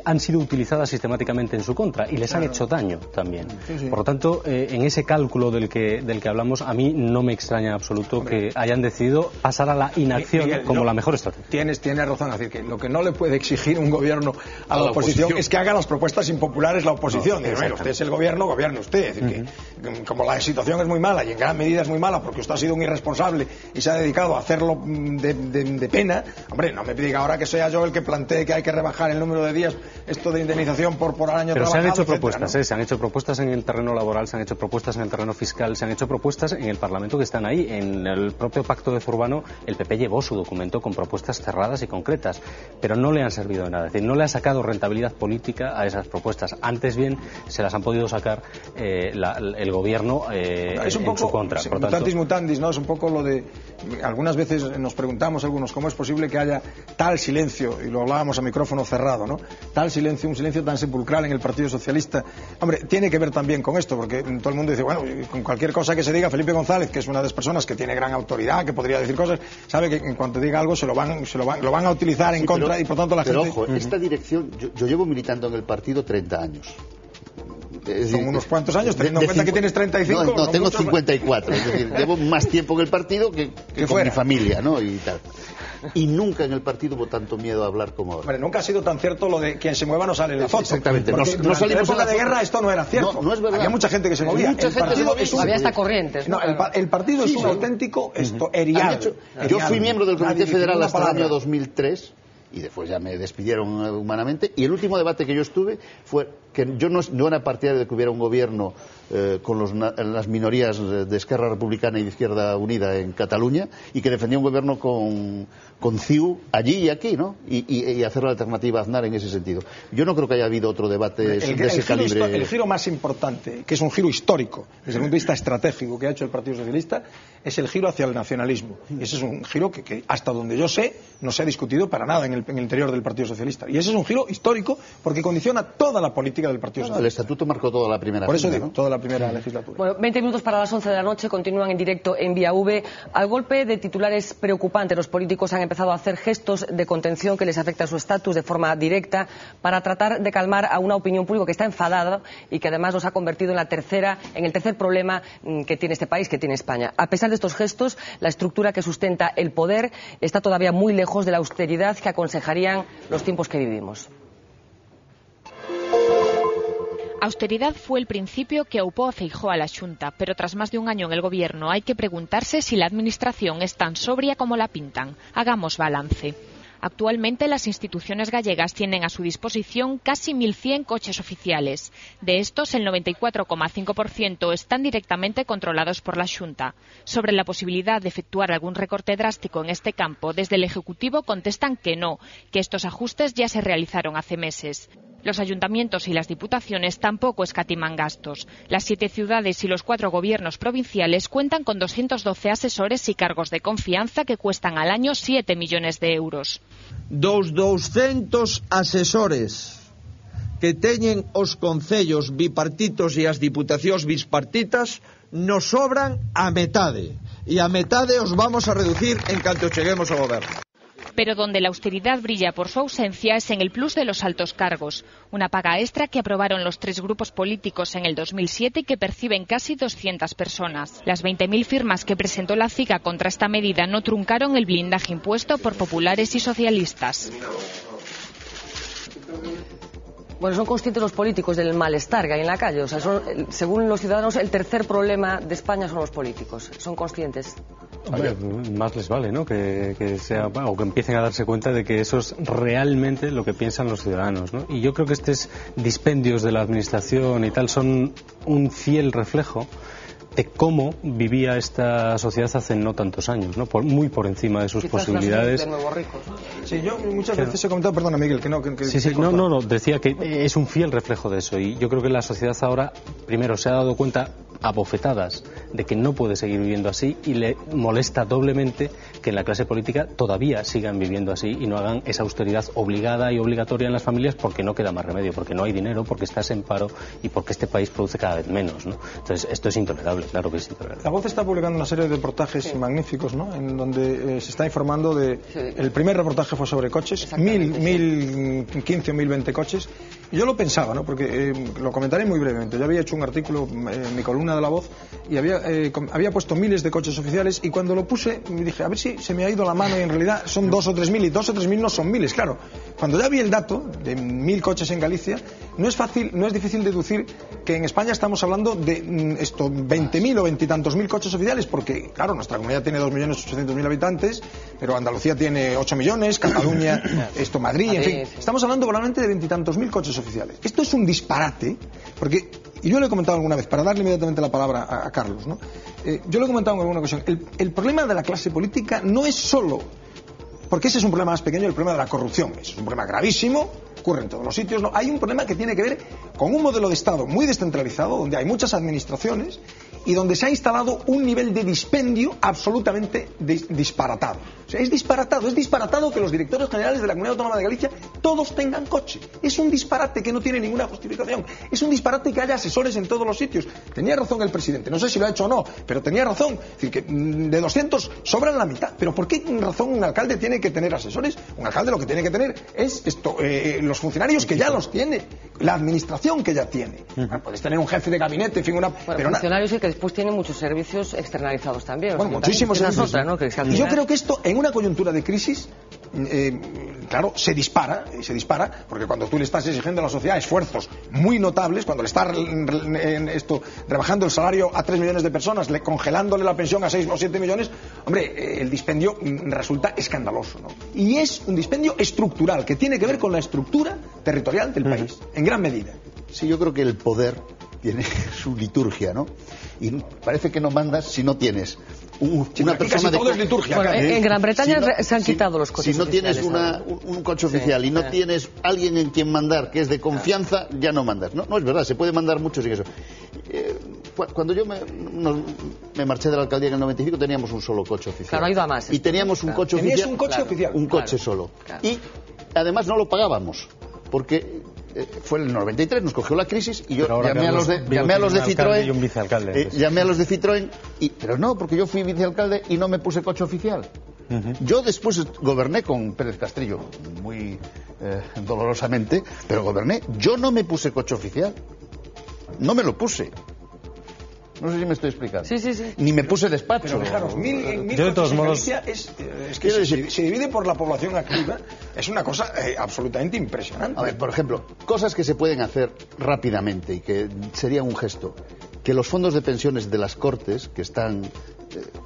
han sido utilizadas sistemáticamente en su contra y les han hecho daño también. Por lo tanto, en ese cálculo del que hablamos, a mí no me extraña en absoluto que hayan decidido pasar a la inacción como la mejor estrategia. Tienes razón, es decir, que lo que no le puede exigir un gobierno a la oposición es que haga las propuestas impopulares la oposición. Bueno, usted es el gobierno, gobierne usted. Es decir, que como la situación es muy mala y en gran medida es muy mala porque usted ha sido un irresponsable y se ha dedicado a hacerlo de pena, hombre, no me diga ahora que sea yo el que plantee que hay que rebajar el número de días esto de indemnización por año pero trabajado. Pero se han hecho etcétera, propuestas, ¿no? Se han hecho propuestas en el terreno laboral, se han hecho propuestas en el terreno fiscal, se han hecho propuestas en el Parlamento que están ahí. En el propio Pacto de Zurbano, el PP llevó su documento con propuestas cerradas y concretas, pero no le han servido de nada. Es decir, no le ha sacado rentabilidad política a esas propuestas. Antes bien, se las han podido sacar el gobierno es un poco, en su contra. Sí, por tanto, mutatis mutandis, ¿no? Es un poco lo de... Algunas veces nos preguntamos algunos cómo es posible que haya tal silencio, y lo hablábamos a micrófono cerrado, ¿no? Tal silencio, un silencio tan sepulcral en el Partido Socialista. Hombre, tiene que ver también con esto, porque todo el mundo dice, bueno, con cualquier cosa que se diga, Felipe González, que es una de las personas que tiene gran autoridad, que podría decir cosas, sabe que en cuanto diga algo lo van a utilizar en contra, y por tanto la gente... Pero ojo, esta dirección, yo llevo militando en el partido 30 años. Son unos cuantos años, teniendo en cuenta que tienes 35. No, tengo 54, es decir, llevo más tiempo en el partido que con mi familia, ¿no? Y tal. Y nunca en el partido hubo tanto miedo a hablar como ahora. Bueno, nunca ha sido tan cierto lo de quien se mueva no sale en la foto. Exactamente. No salimos en la época de guerra, esto no era cierto. No es verdad. Había mucha gente que se movía. Había hasta corrientes. No, el partido es un auténtico erial. Yo fui miembro del Comité Federal hasta el año 2003. Y después ya me despidieron humanamente. Y el último debate que yo estuve fue que yo no era partidario de que hubiera un gobierno con las minorías de Esquerra Republicana y de Izquierda Unida en Cataluña, y que defendía un gobierno con CiU allí y aquí, ¿no? Y hacer la alternativa a Aznar en ese sentido. Yo no creo que haya habido otro debate de ese calibre. El giro más importante, que es un giro histórico, desde el punto de vista estratégico que ha hecho el Partido Socialista, es el giro hacia el nacionalismo. Y ese es un giro que hasta donde yo sé, no se ha discutido para nada en el interior del Partido Socialista. Y ese es un giro histórico porque condiciona toda la política del Partido Socialista. El estatuto marcó toda la primera Por eso agenda, digo, ¿no? toda la primera legislatura. Bueno, 20 minutos para las 11 de la noche, continúan en directo en Vía V. Al golpe de titulares preocupantes, los políticos han empezado a hacer gestos de contención que les afecta a su estatus de forma directa para tratar de calmar a una opinión pública que está enfadada y que además los ha convertido en el tercer problema que tiene este país, que tiene España. A pesar de estos gestos, la estructura que sustenta el poder está todavía muy lejos de la austeridad que aconsejarían los tiempos que vivimos. Austeridad fue el principio que aupó a Feijóo a la Xunta, pero tras más de un año en el gobierno hay que preguntarse si la administración es tan sobria como la pintan. Hagamos balance. Actualmente las instituciones gallegas tienen a su disposición casi 1.100 coches oficiales. De estos, el 94,5% están directamente controlados por la Xunta. Sobre la posibilidad de efectuar algún recorte drástico en este campo, desde el Ejecutivo contestan que no, que estos ajustes ya se realizaron hace meses. Los ayuntamientos y las diputaciones tampoco escatiman gastos. Las 7 ciudades y los 4 gobiernos provinciales cuentan con 212 asesores y cargos de confianza que cuestan al año 7 millones de euros. 200 asesores que teñen os concellos bipartitos e as diputacións bispartitas nos sobran a metade. E a metade os vamos a reducir en canto cheguemos ao goberno. Pero donde la austeridad brilla por su ausencia es en el plus de los altos cargos, una paga extra que aprobaron los 3 grupos políticos en el 2007 y que perciben casi 200 personas. Las 20.000 firmas que presentó la CIGA contra esta medida no truncaron el blindaje impuesto por populares y socialistas. Bueno, son conscientes los políticos del malestar que hay en la calle. O sea, según los ciudadanos, el tercer problema de España son los políticos. ¿Son conscientes? Hombre, más les vale, ¿no? Que empiecen a darse cuenta de que eso es realmente lo que piensan los ciudadanos, ¿no? Y yo creo que estos dispendios de la administración y tal son un fiel reflejo de cómo vivía esta sociedad hace no tantos años, ¿no? Muy por encima de sus posibilidades. De nuevos ricos. Sí, yo muchas veces he comentado, perdona Miguel, que no. No, decía que es un fiel reflejo de eso, y yo creo que la sociedad ahora, primero, se ha dado cuenta a bofetadas de que no puede seguir viviendo así, y le molesta doblemente que en la clase política todavía sigan viviendo así y no hagan esa austeridad obligada y obligatoria en las familias, porque no queda más remedio, porque no hay dinero, porque estás en paro y porque este país produce cada vez menos, ¿no? Entonces esto es intolerable, claro que es intolerable. La Voz está publicando una serie de reportajes magníficos, ¿no? En donde se está informando de... El primer reportaje fue sobre coches, 1015 o 1020 coches, y yo lo pensaba, ¿no? Porque lo comentaré muy brevemente. Yo había hecho un artículo en mi columna de La Voz y había puesto miles de coches oficiales, y cuando lo puse me dije, a ver si se me ha ido la mano, y en realidad son 2 o 3 mil, y 2 o 3 mil no son miles, claro. Cuando ya vi el dato de 1000 coches en Galicia, no es difícil deducir que en España estamos hablando de 20.000 o 20 y tantos mil coches oficiales, porque claro, nuestra comunidad tiene 2.800.000 habitantes, pero Andalucía tiene 8 millones, Cataluña, Madrid, en fin, estamos hablando probablemente de 20 y tantos mil coches oficiales. Esto es un disparate, porque, y yo lo he comentado alguna vez, para darle inmediatamente la palabra a Carlos, ¿no? Yo lo he comentado en alguna ocasión, el problema de la clase política no es solo, porque ese es un problema más pequeño, el problema de la corrupción, es un problema gravísimo, ocurre en todos los sitios, ¿no? Hay un problema que tiene que ver con un modelo de Estado muy descentralizado, donde hay muchas administraciones y donde se ha instalado un nivel de dispendio absolutamente disparatado. O sea, es disparatado que los directores generales de la Comunidad Autónoma de Galicia todos tengan coche. Es un disparate que no tiene ninguna justificación. Es un disparate que haya asesores en todos los sitios. Tenía razón el presidente, no sé si lo ha hecho o no, pero tenía razón. Es decir, que de 200 sobran la mitad. ¿Pero por qué razón un alcalde tiene que tener asesores? Un alcalde lo que tiene que tener es los funcionarios que ya los tiene, la administración que ya tiene. Puedes tener un jefe de gabinete, en fin, pero funcionarios y que después tienen muchos servicios externalizados también. Bueno, muchísimos servicios. Y yo creo que esto, en una coyuntura de crisis, claro, se dispara, porque cuando tú le estás exigiendo a la sociedad esfuerzos muy notables, cuando le estás rebajando el salario a 3 millones de personas, congelándole la pensión a 6 o 7 millones, hombre, el dispendio resulta escandaloso, ¿no? Y es un dispendio estructural, que tiene que ver con la estructura territorial del país, en gran medida. Sí, yo creo que el poder tiene su liturgia, ¿no? Y parece que no mandas si no tienes una persona de... Todo es liturgia. Bueno, en Gran Bretaña se han quitado los coches si no tienes un coche oficial y no tienes alguien en quien mandar que es de confianza, ya no mandas. No es verdad, se puede mandar mucho sin eso. Cuando yo me marché de la alcaldía en el 95 teníamos un solo coche oficial. Claro, ha ido a más. Y teníamos un coche oficial. ¿Tenías un coche oficial? Un coche solo. Claro. Y además no lo pagábamos, porque... fue en el 93, nos cogió la crisis y yo llamé a los de Citroën, llamé a los de Citroën, pero no, porque yo fui vicealcalde y no me puse coche oficial. Yo después goberné con Pérez Castrillo, muy dolorosamente, pero goberné. Yo no me puse coche oficial, no me lo puse. No sé si me estoy explicando. Sí. Ni me puse despacho. Pero fijaros, mil de todos modos es que se divide por la población activa. Es una cosa absolutamente impresionante. A ver, por ejemplo, cosas que se pueden hacer rápidamente y que sería un gesto. Que los fondos de pensiones de las Cortes, que están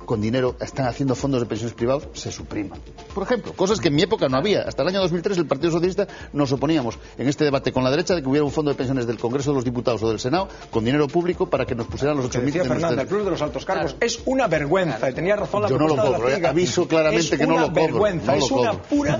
con dinero, están haciendo fondos de pensiones privados, se supriman. Por ejemplo, cosas que en mi época no había. Hasta el año 2003 el Partido Socialista nos oponíamos en este debate con la derecha de que hubiera un fondo de pensiones del Congreso de los Diputados o del Senado con dinero público para que nos pusieran los 8.000. Decía Fernanda, el club de los altos cargos es una vergüenza. Y tenía razón la Yo no lo cobro, aviso claramente que no lo cobro. Vergüenza, es una pura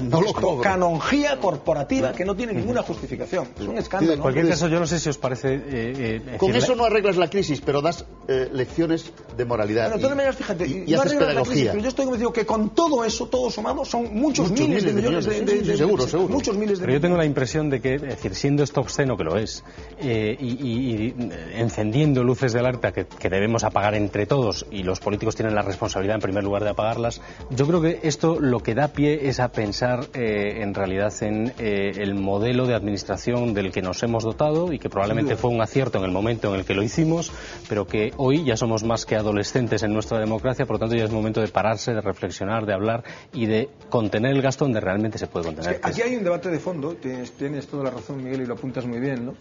canonjía corporativa que no tiene ninguna justificación. Es un escándalo. En cualquier caso, yo no sé si os parece... con eso no arreglas la crisis, pero das lecciones de moralidad. Pero de todas maneras, fíjate, y haces pedagogía. Pero yo estoy convencido que con todo eso, todos sumados, son muchos miles de millones de seguro. Muchos miles de Pero yo tengo la impresión de que, es decir, siendo esto obsceno, que lo es, y encendiendo luces de alerta que debemos apagar entre todos, y los políticos tienen la responsabilidad en primer lugar de apagarlas, yo creo que esto lo que da pie es a pensar en realidad en el modelo de administración del que nos hemos dotado y que probablemente fue un acierto en el momento en el que lo hicimos, pero que hoy ya somos más que adolescentes en nuestra democracia, por lo tanto ya es momento de pararse, de reflexionar, de hablar y de contener el gasto donde realmente se puede contener. Es que aquí hay un debate de fondo, tienes toda la razón, Miguel, y lo apuntas muy bien, ¿no?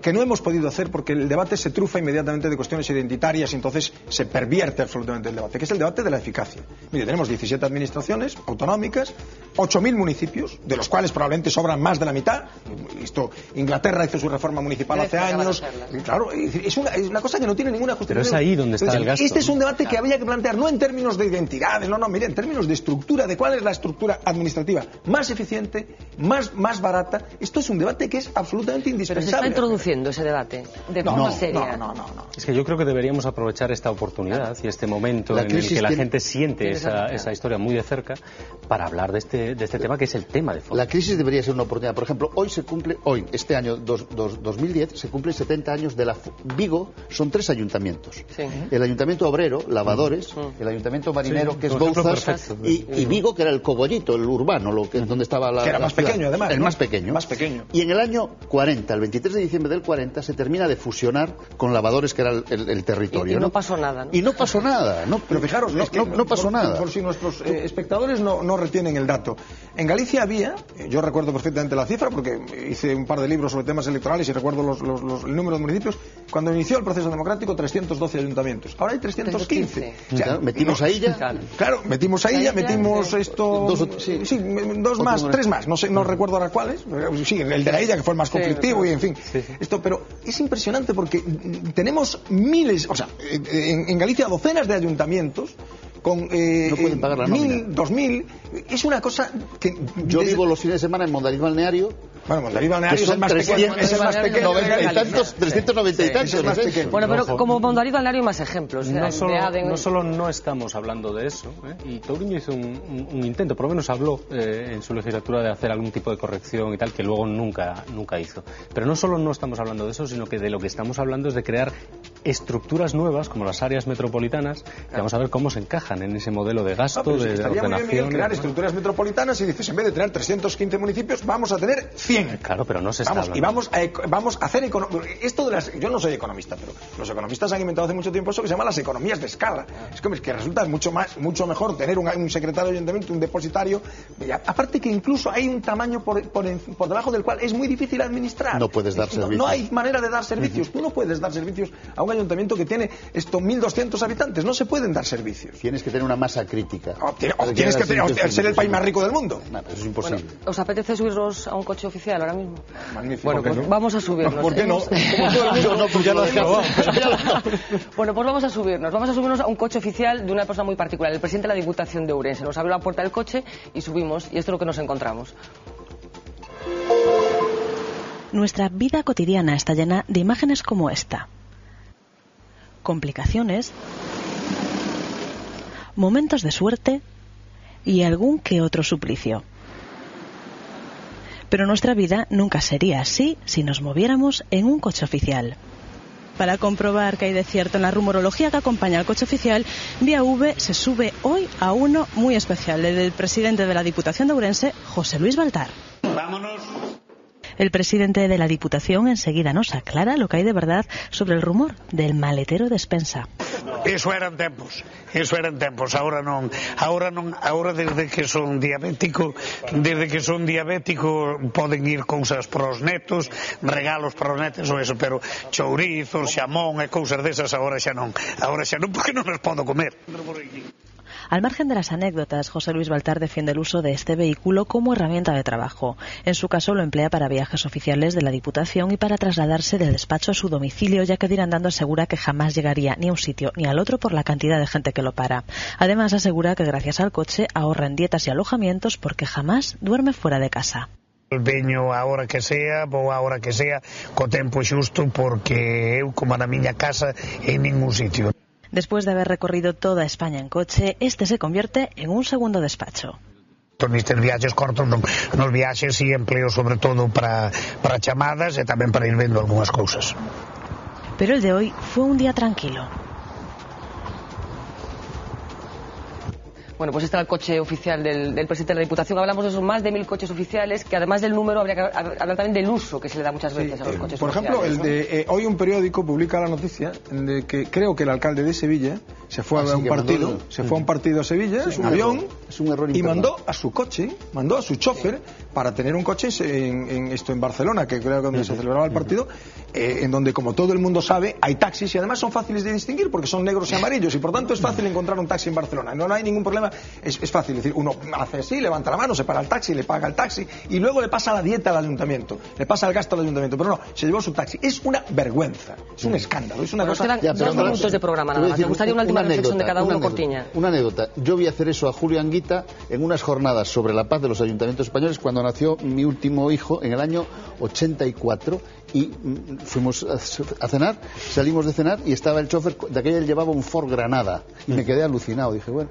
Que no hemos podido hacer porque el debate se trufa inmediatamente de cuestiones identitarias y entonces se pervierte absolutamente el debate, que es el debate de la eficacia. Mire, tenemos 17 administraciones autonómicas 8.000 municipios, de los cuales probablemente sobran más de la mitad. Inglaterra hizo su reforma municipal hace años. Claro, es una cosa que no tiene ninguna justificación. Pero es ahí donde está el gasto. Este es un debate que habría que plantear, no en términos de identidades, mire, en términos de estructura, de cuál es la estructura administrativa más eficiente, más barata. Esto es un debate que es absolutamente indispensable. Pero se está introduciendo ese debate de forma seria. No. Es que yo creo que deberíamos aprovechar esta oportunidad y este momento en el que la gente siente esa historia muy de cerca para hablar de este tema, que es el tema de fondo. La crisis debería ser una oportunidad. Por ejemplo, este año 2010, se cumplen 70 años de la... Vigo son 3 ayuntamientos. Sí. El Ayuntamiento Obrero, Lavadores, el Ayuntamiento Marinero, que es Bouzas, y Vigo, que era el cogollito, el urbano, donde estaba la... Que era más pequeño, además. El más pequeño. Y en el año 40, el 23 de diciembre del 40, se termina de fusionar con Lavadores, que era el territorio. Y no pasó nada, ¿no? Y no pasó nada. Pero fijaros, no pasó nada. Por si nuestros espectadores no retienen el dato. En Galicia había, yo recuerdo perfectamente la cifra, porque hice un par de libros sobre temas electorales y recuerdo el número de municipios, cuando inició el proceso democrático, 312 ayuntamientos. Ahora hay 315. O sea, metimos a Illa. Claro, metimos a Illa, metimos esto... Dos más, 3 más, no recuerdo ahora cuáles. Sí, el de la Illa, que fue el más conflictivo, y en fin. Pero es impresionante porque tenemos miles, o sea, en Galicia docenas de ayuntamientos con no pueden pagar la nómina. 1.000, 2.000, es una cosa que... Yo vivo los fines de semana en Mondariz Balneario. Bueno, Mondariz Balneario es el más pequeño. Es el más pequeño. 390 y tantos. Bueno, pero como Mondariz Balneario hay más ejemplos. No solo no estamos hablando de eso, y Touriño hizo un intento, por lo menos habló en su legislatura de hacer algún tipo de corrección y tal, que luego nunca hizo. Pero no solo no estamos hablando de eso, sino que de lo que estamos hablando es de crear estructuras nuevas, como las áreas metropolitanas, que vamos a ver cómo se encajan en ese modelo de gasto, de estaría ordenación. Muy bien crear estructuras metropolitanas y dices, en vez de tener 315 municipios, vamos a tener 100. Claro, pero no se está hablando. Y vamos a hacer esto de las... Yo no soy economista, pero los economistas han inventado hace mucho tiempo eso que se llama las economías de escala. Es que resulta mucho mejor tener un secretario de ayuntamiento, un depositario. Aparte que incluso hay un tamaño por debajo del cual es muy difícil administrar. No puedes dar servicios. No hay manera de dar servicios. Tú no puedes dar servicios a un ayuntamiento que tiene 1.200 habitantes. No se pueden dar servicios. Tienes que tener una masa crítica. O tienes que ser el país más rico del mundo. No, eso es imposible. Bueno, ¿os apetece subirnos a un coche oficial ahora mismo? Magnífico. Bueno, pues vamos a subirnos. ¿Por qué no? Pues ya lo has acabado. Bueno, pues vamos a subirnos a un coche oficial de una persona muy particular, el presidente de la Diputación de Ourense. Nos abrió la puerta del coche y subimos, y esto es lo que nos encontramos. Nuestra vida cotidiana está llena de imágenes como esta. Complicaciones, momentos de suerte y algún que otro suplicio. Pero nuestra vida nunca sería así si nos moviéramos en un coche oficial. Para comprobar que hay de cierto en la rumorología que acompaña al coche oficial, Vía V se sube hoy a uno muy especial, el del presidente de la Diputación de Ourense, José Luis Baltar. ¡Vámonos! El presidente de la Diputación enseguida nos aclara lo que hay de verdad sobre el rumor del maletero despensa. Eso eran tempos. Ahora desde que son diabético poden ir cousas para os netos, regalos para os netos ou eso, pero chourizos, xamón e cousas desas agora xa non porque non os podo comer. Al margen de las anécdotas, José Luis Baltar defiende el uso de este vehículo como herramienta de trabajo. En su caso lo emplea para viajes oficiales de la Diputación y para trasladarse del despacho a su domicilio, ya que de ir andando asegura que jamás llegaría ni a un sitio ni al otro por la cantidad de gente que lo para. Además asegura que gracias al coche ahorra en dietas y alojamientos porque jamás duerme fuera de casa. Veño a hora que sea, vou a hora que sea, co tempo xusto, porque eu, como na miña casa, en ningún sitio. Después de haber recorrido toda España en coche, este se convierte en un segundo despacho. Nestes viaxes cortos, nos viaxes e empleo sobre todo para chamadas e tamén para ir vendo algunhas cousas. Pero el de hoy fue un día tranquilo. Bueno, pues este era el coche oficial del presidente de la Diputación. Hablamos de esos más de 1.000 coches oficiales, que además del número habría que hablar también del uso que se le da muchas veces a los coches por oficiales. Por ejemplo, hoy un periódico publica la noticia de que creo que el alcalde de Sevilla se fue a un partido a Sevilla en avión y mandó a su coche, mandó a su chofer para tener un coche en Barcelona, que creo que donde se celebraba el partido, en donde, como todo el mundo sabe, hay taxis y además son fáciles de distinguir porque son negros y amarillos y por tanto es fácil encontrar un taxi en Barcelona. No hay ningún problema, es fácil. Es decir, uno hace así, levanta la mano, se para el taxi, le paga el taxi y luego le pasa la dieta al ayuntamiento, le pasa el gasto al ayuntamiento. Pero no, se llevó su taxi. Es una vergüenza, es un escándalo, es una cosa... Quedan 2 minutos de programa nada más. Me gustaría una última reflexión de cada uno, Cortiña. Una anécdota. Yo vi hacer eso a Julio Anguita en unas jornadas sobre la paz de los ayuntamientos españoles cuando nació mi último hijo en el año 84 y fuimos a cenar, salimos de cenar y estaba el chofer de aquella, él llevaba un Ford Granada y me quedé alucinado, dije, bueno...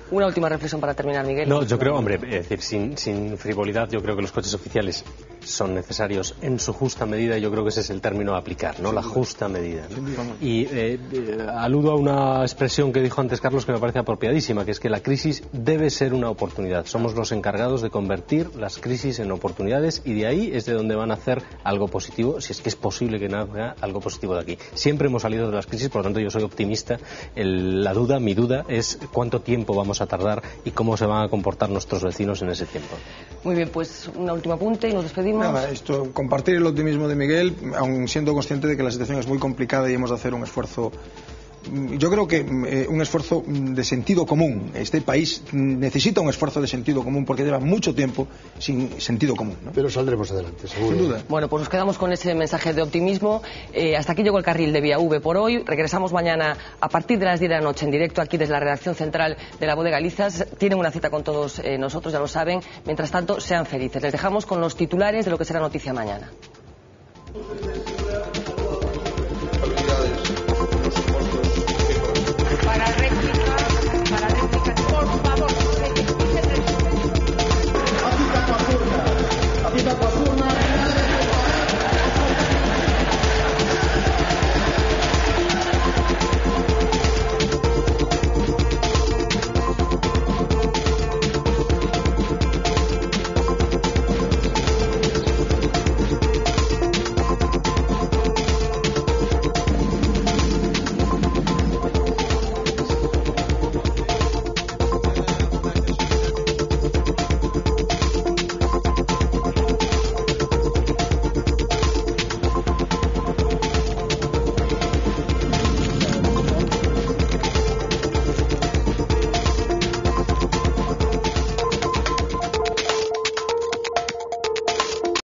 Una última reflexión para terminar, Miguel. No, yo creo, hombre, es decir, sin frivolidad, yo creo que los coches oficiales son necesarios en su justa medida y yo creo que ese es el término a aplicar, ¿no? La justa medida, ¿no? Y aludo a una expresión que dijo antes Carlos que me parece apropiadísima, que es que la crisis debe ser una oportunidad. Somos los encargados de convertir las crisis en oportunidades y de ahí es de donde van a hacer algo positivo, si es que es posible que haga algo positivo de aquí. Siempre hemos salido de las crisis, por lo tanto yo soy optimista. Mi duda es cuánto tiempo vamos a tardar y cómo se van a comportar nuestros vecinos en ese tiempo. Muy bien, pues un último apunte y nos despedimos. Nada, compartir el optimismo de Miguel, aun siendo consciente de que la situación es muy complicada y hemos de hacer un esfuerzo. Yo creo que un esfuerzo de sentido común. Este país necesita un esfuerzo de sentido común porque lleva mucho tiempo sin sentido común, ¿no? Pero saldremos adelante, seguro. Sin duda. Bueno, pues nos quedamos con ese mensaje de optimismo. Hasta aquí llegó el carril de Vía V por hoy. Regresamos mañana a partir de las 10 de la noche en directo aquí desde la redacción central de La Voz de Galizas. Tienen una cita con todos nosotros, ya lo saben. Mientras tanto, sean felices. Les dejamos con los titulares de lo que será noticia mañana.